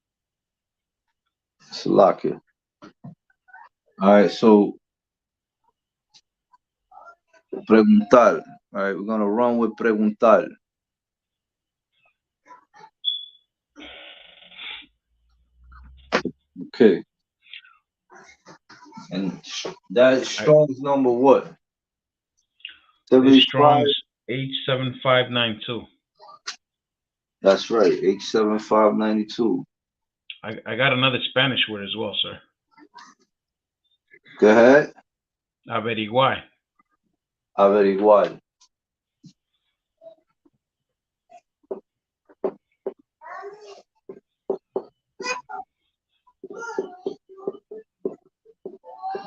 Salakia. All right, so preguntar. All right, we're gonna run with preguntar. Okay. And that Strong's number what? Strong's H7592. That's right, H7592. I got another Spanish word as well, sir. Go ahead. Averiguar. Averiguar.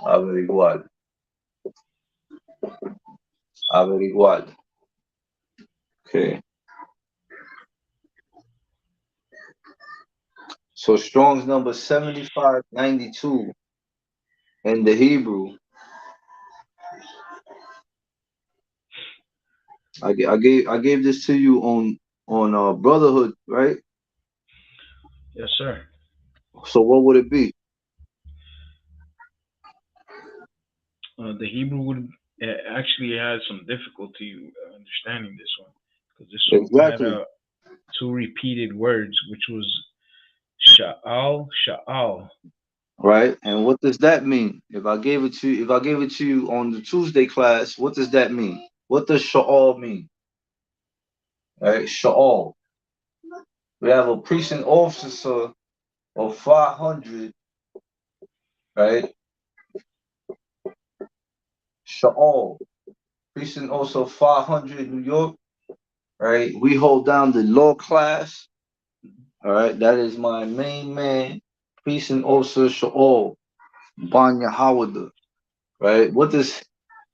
Averiguar. Averiguar. Okay. So Strong's number 7592 in the Hebrew. I gave this to you on Brotherhood, right? Yes, sir. So what would it be? The Hebrew would actually had some difficulty understanding this one because this one had Exactly. two repeated words, which was sha'al, sha'al. Right. And what does that mean? If I gave it to you on the Tuesday class, what does that mean? What does sha'al mean? Right? Sha'al. We have a precinct officer of 500, right? Sha'al. Precinct also 500 in New York, right? We hold down the law class. All right, that is my main man, precinct officer Sha'al Banya Howard. Right? What does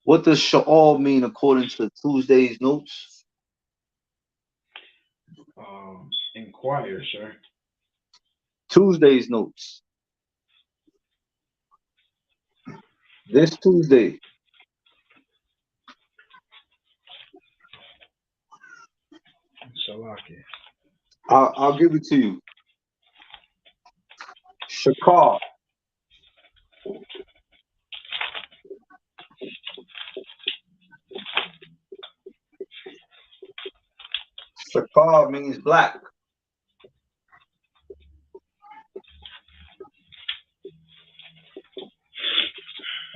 Sha'al mean according to Tuesday's notes? Inquire, sir. Tuesday's notes. This Tuesday. Salaki. I'll give it to you. Shakar. Shakar means black.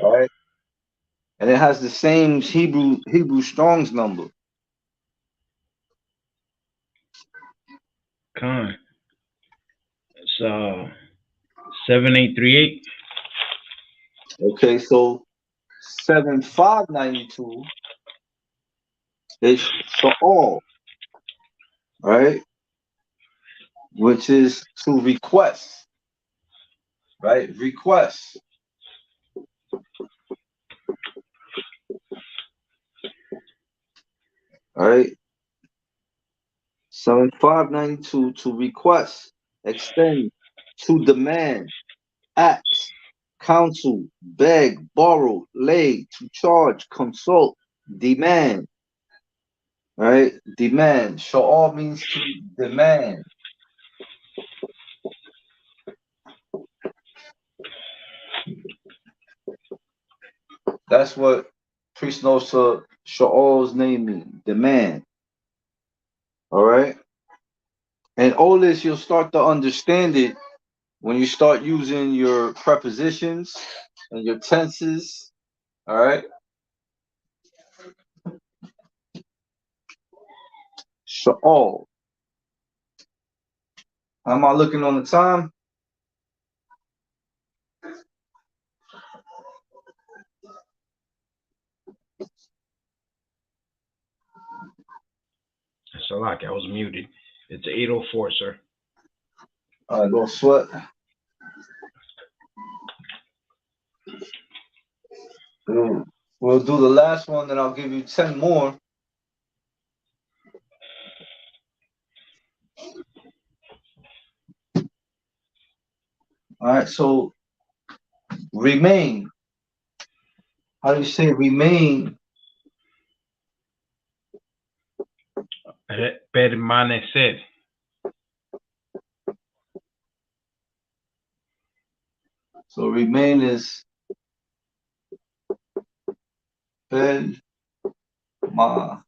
All right. And it has the same Hebrew Strong's number. Con. It's 7838. Okay, so 7592 is Sha'al, right? Which is to request, right? Request. All right. 7592 to request, extend, to demand, ask, counsel, beg, borrow, lay, to charge, consult, demand. Right? Demand. Sha'al means to demand. That's what Priest Nosa Sha'al's name means. Demand. All right? And all this, you'll start to understand it when you start using your prepositions and your tenses. All right? Sha'al. How am I looking on the time? Salaki, I was muted. It's 8:04, sir. All right, don't sweat. We'll do the last one, then I'll give you 10 more. All right, so remain. How do you say remain? Permanecer. So remain is ma.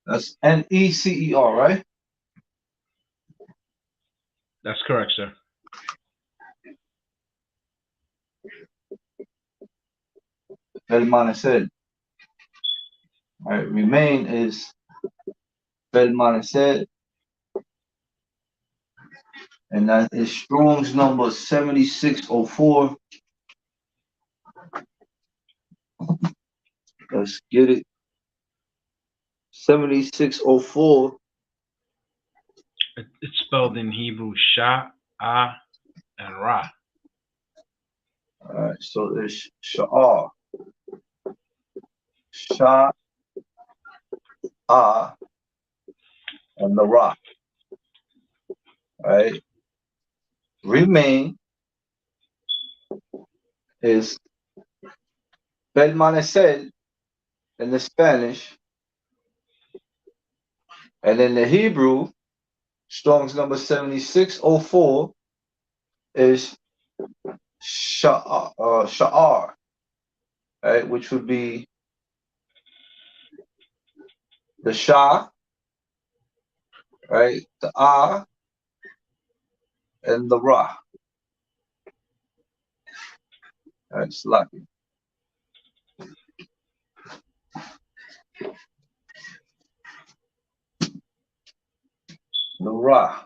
That's Necer, right? That's correct, sir. Permanecer. All right, remain is permanecer. And that is Strong's number 7604. Let's get it. 7604. It's spelled in Hebrew Sha, Ah, and Ra. All right, so there's Sha'ar. Sha, Ah, and the Ra. Right? Remain is permanecer in the Spanish, and in the Hebrew, Strong's number 7604 is Sha'ar, right? Which would be the Shah, right? The Ah, and the Ra. All right, Slaki. The Ra.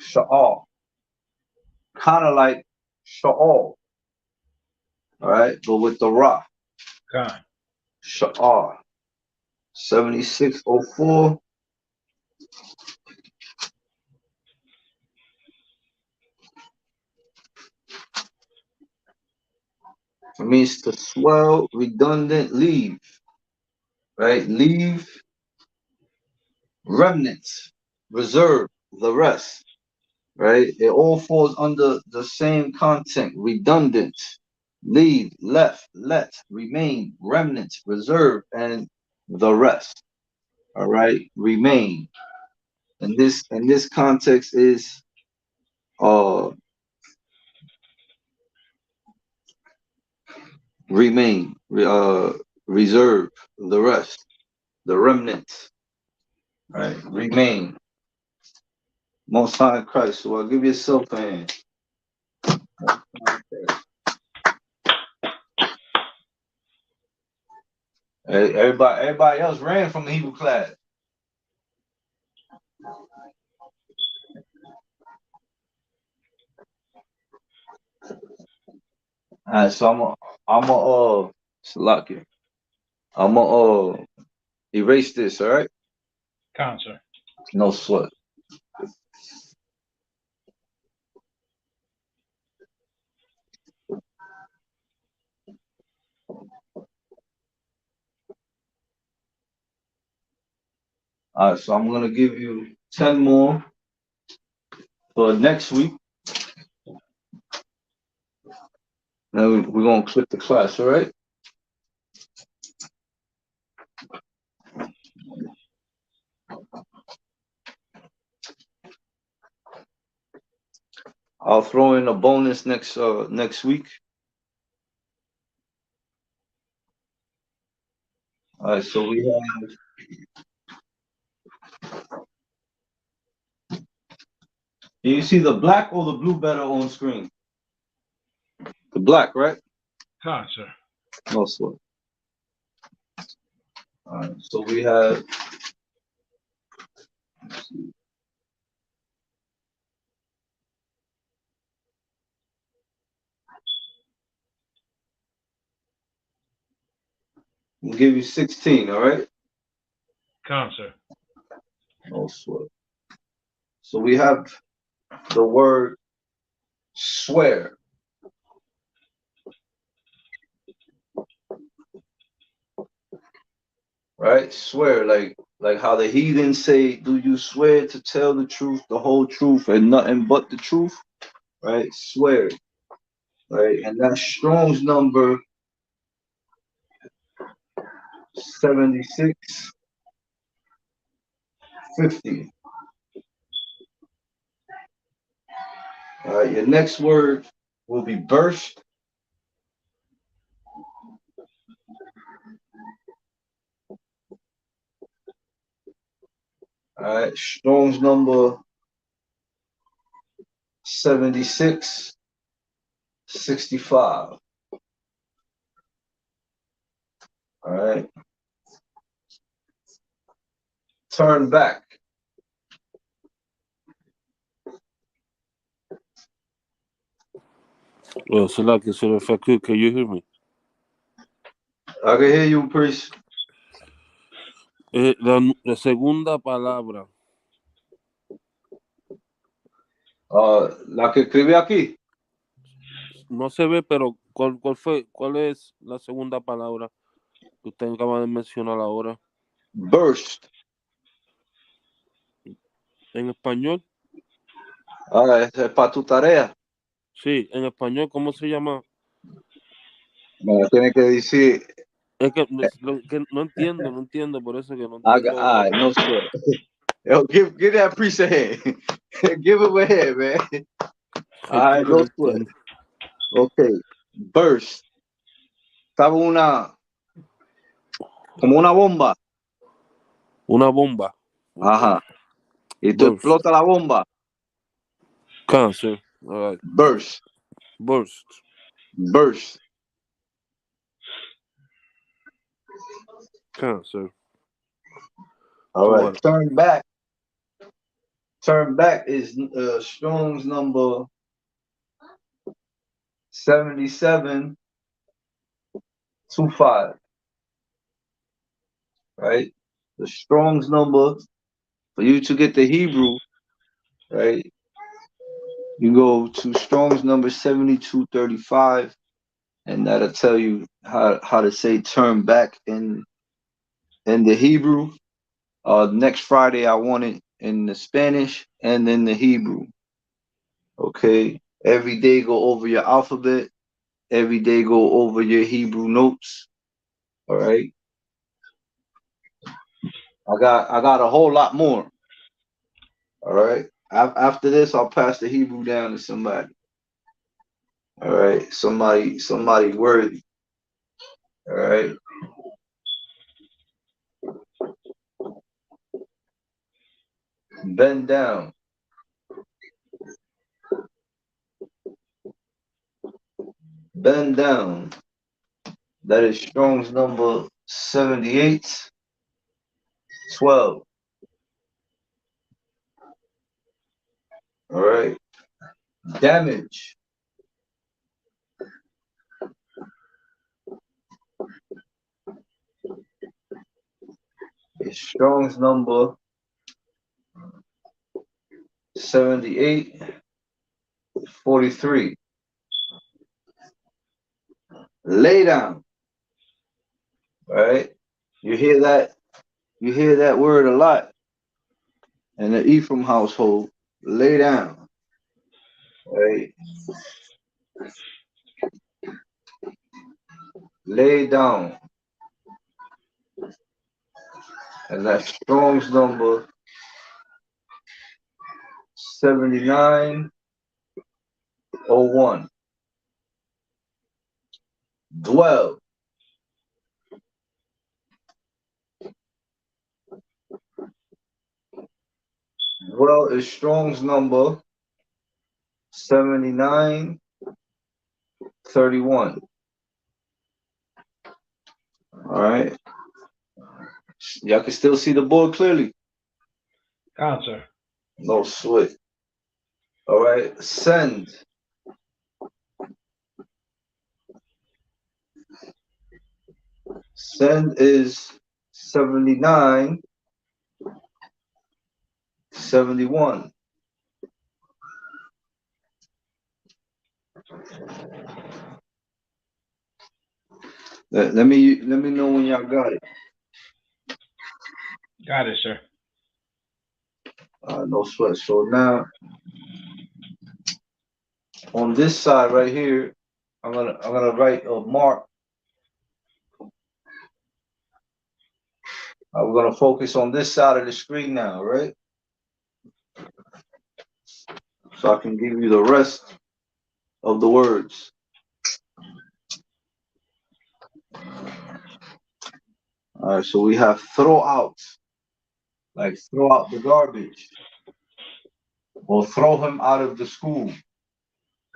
Sha'ar. Kind of like Sha'al, all right? But with the Ra. Khan. Sha'ar. 7604. It means to swell, redundant, leave. Right? Leave, remnants, reserve, the rest. Right? It all falls under the same content. Redundant, leave, left, let, remain, remnants, reserve, and the rest. All right? Remain. And this context is remain, reserve, the rest, the remnants, right? Remain. Most High Christ. So I'll give yourself a hand. Everybody else ran from the Hebrew class. All right, so Salakia. I'm gonna erase this. All right. Khan, sir. No sweat. All right, so I'm gonna give you 10 more for next week. Now we're gonna click the class. All right. I'll throw in a bonus next week. All right, so we have. Do you see the black or the blue better on screen? The black, right? Khan, sir. No sweat. All right, so we have. We'll give you 16, all right? Khan, sir. No sweat. So we have the word swear. Right? Swear, like how the heathens say, do you swear to tell the truth, the whole truth, and nothing but the truth? Right? Swear. Right? And that's Strong's number 7650. All right, your next word will be burst. All right, Strong's number 7665. All right. Turn back. Well, Salaki, so if I could, can you hear me? I can hear you, priest. La segunda palabra. La que escribí aquí. No se ve, pero ¿Cuál es la segunda palabra que usted acaba de mencionar ahora? Burst. En español, Esa es para tu tarea. sí, en español, ¿cómo se llama? Me la tiene que decir. Es que no entiendo, por eso que no entiendo. All right, no sweat. Yo, give that priest a hand. Give him a hand, man. All Es right, que no no sweat. entiendo. Okay. Burst. Estaba como una bomba. Una bomba. Ajá. Y tú Burst. explota la bomba. Cancer. All right. Burst. Burst. Burst. Cancer. All So right. what? Turn back. Turn back is Strong's number 7725. Right? The Strong's number for you to get the Hebrew, right? You go to Strong's number 7235, and that'll tell you how to say turn back in the Hebrew. Next Friday I want it in the Spanish and in the Hebrew. Okay. Every day go over your alphabet. Every day go over your Hebrew notes. All right. I got a whole lot more. All right. After this, I'll pass the Hebrew down to somebody. All right. Somebody worthy. All right. Bend down. Bend down. That is Strong's number 7812. All right. Damage. It's Strong's number 7843. Lay down. All right. You hear that word a lot in the Ephraim household. Lay down. All right. Lay down. And that's Strong's number 7901. Dwell. Dwell is Strong's number 7931. All right. Y'all can still see the board clearly. Cancer. No sweat. All right. Send. Send is 7971. Let me know when y'all got it. Got it, sir. No sweat. So now on this side right here, I'm gonna write a mark. I'm gonna focus on this side of the screen now, right? So I can give you the rest of the words. All right. So we have throw out, like throw out the garbage, or throw him out of the school,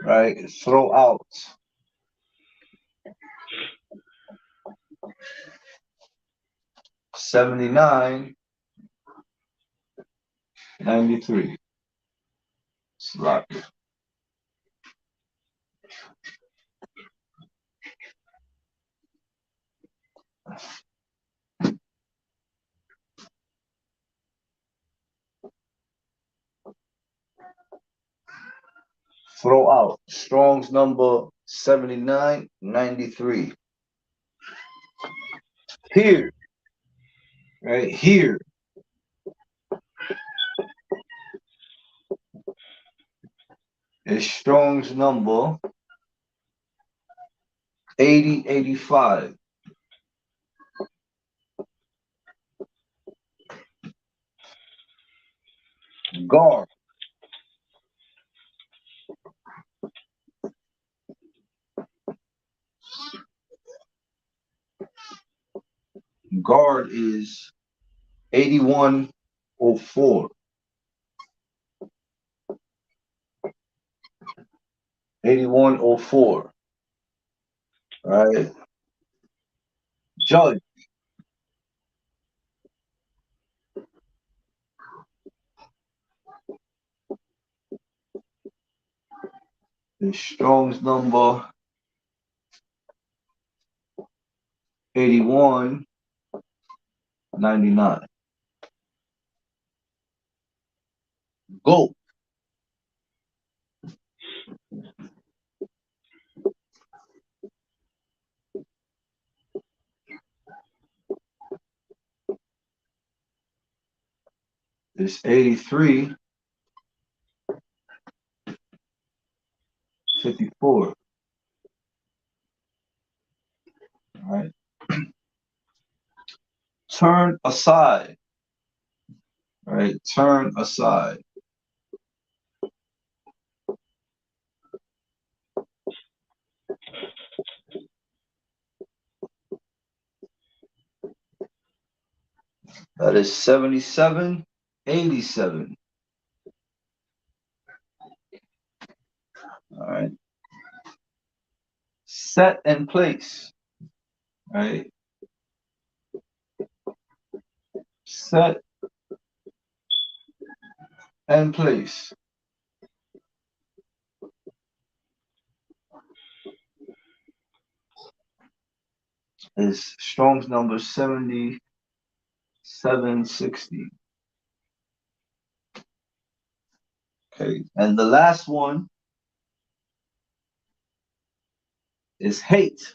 right? Throw out. $79.93. Slot. throw out. Strong's number 7993. Here, right here, is Strong's number 8085. Guard. Guard is 8104. 8104. All right. Judge. Is Strong's number 8199. Go. It's 8354. All right. Turn aside. All right. Turn aside. That is 7787. All right. Set and place. All right. Set and place. Is Strong's number 7760. Okay. And the last one is hate.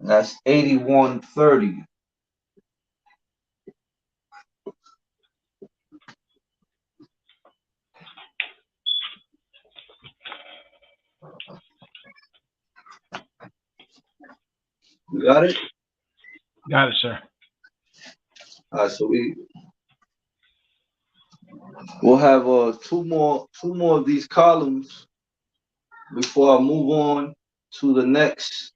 That's 8130. You got it? Got it, sir. All right, so we'll have two more of these columns before I move on to the next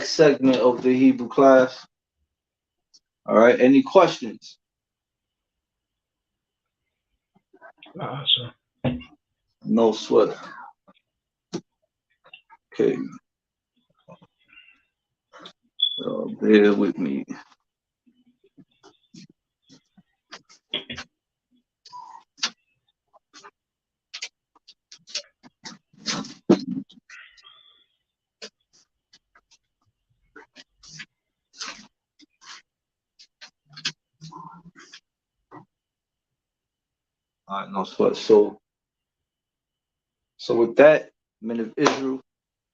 segment of the Hebrew class. All right, any questions? Sir. No sweat. Okay. Bear with me. All right, no sweat. So with that, men of Israel,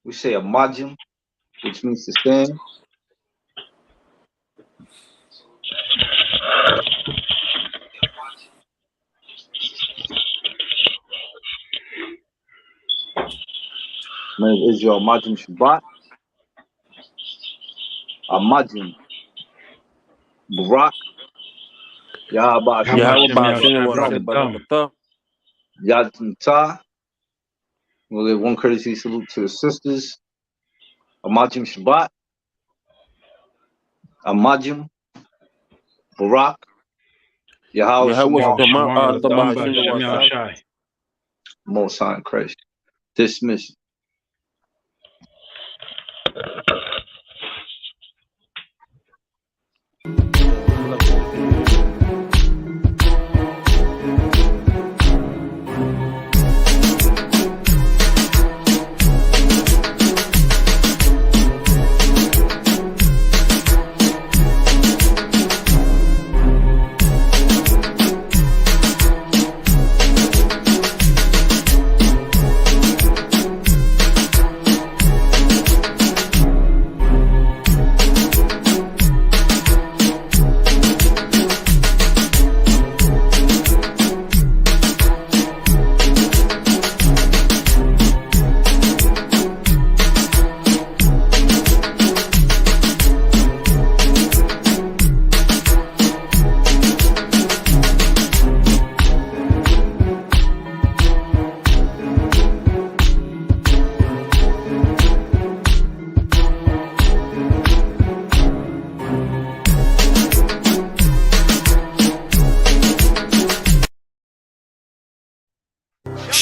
we say a majim, which means to stand. Men of Israel, majim Shabbat. A majim Barak. Yahweh Yadim Ta. We'll give one courtesy salute to the sisters. A majim Shabbat. A majim Barak. Yahweh Most High in Christ. Dismiss.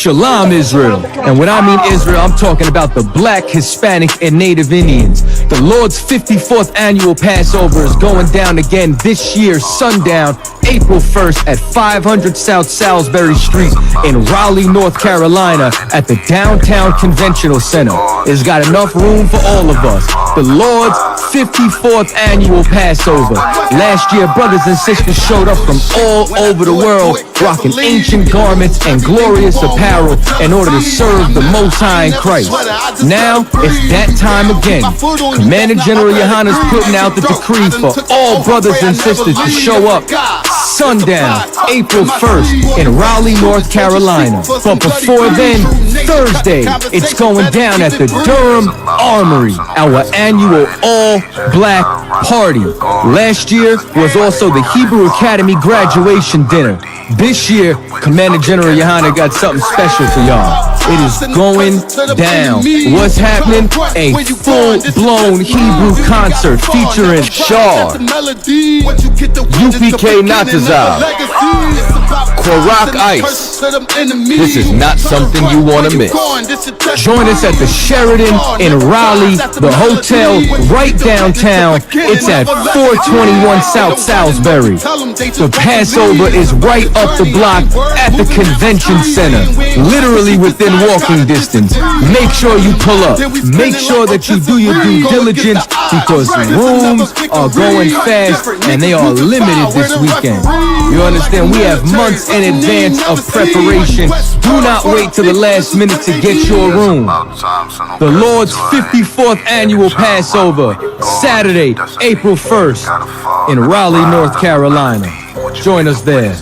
Shalom, Israel. And when I mean Israel, I'm talking about the Black, Hispanic, and Native Indians. The Lord's 54th annual Passover is going down again this year, sundown, April 1st at 500 South Salisbury Street in Raleigh, North Carolina at the Downtown Conventional Center. It's got enough room for all of us. The Lord's 54th annual Passover. Last year, brothers and sisters showed up from all over the world, rocking ancient garments and glorious apparel in order to serve the Most High in Christ. Now, it's that time again. Commander General Yohana's putting out the decree for all brothers and sisters to show up sundown, April 1st in Raleigh, North Carolina. But before then, Thursday, it's going down at the Durham Armory, our annual all-black party. Last year was also the Hebrew Academy graduation dinner. This year, Commander General Yohana got something special for y'all. It is going down. What's happening? A full-blown Hebrew concert featuring Shar, U.P.K Quarak Ice. This is not something you want to miss. Join us at the Sheraton in Raleigh, the hotel right downtown. It's at 421 South Salisbury. The Passover is right up the block at the convention center, literally within walking distance. Make sure you pull up. Make sure that you do your due diligence because rooms are going fast and they are limited this weekend. You understand? We have months in advance of preparation. Do not wait till the last minute to get your room. The Lord's 54th annual Passover, Saturday, April 1st in Raleigh, North Carolina. Join us there. It's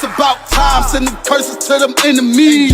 about time, sending curses to them enemies.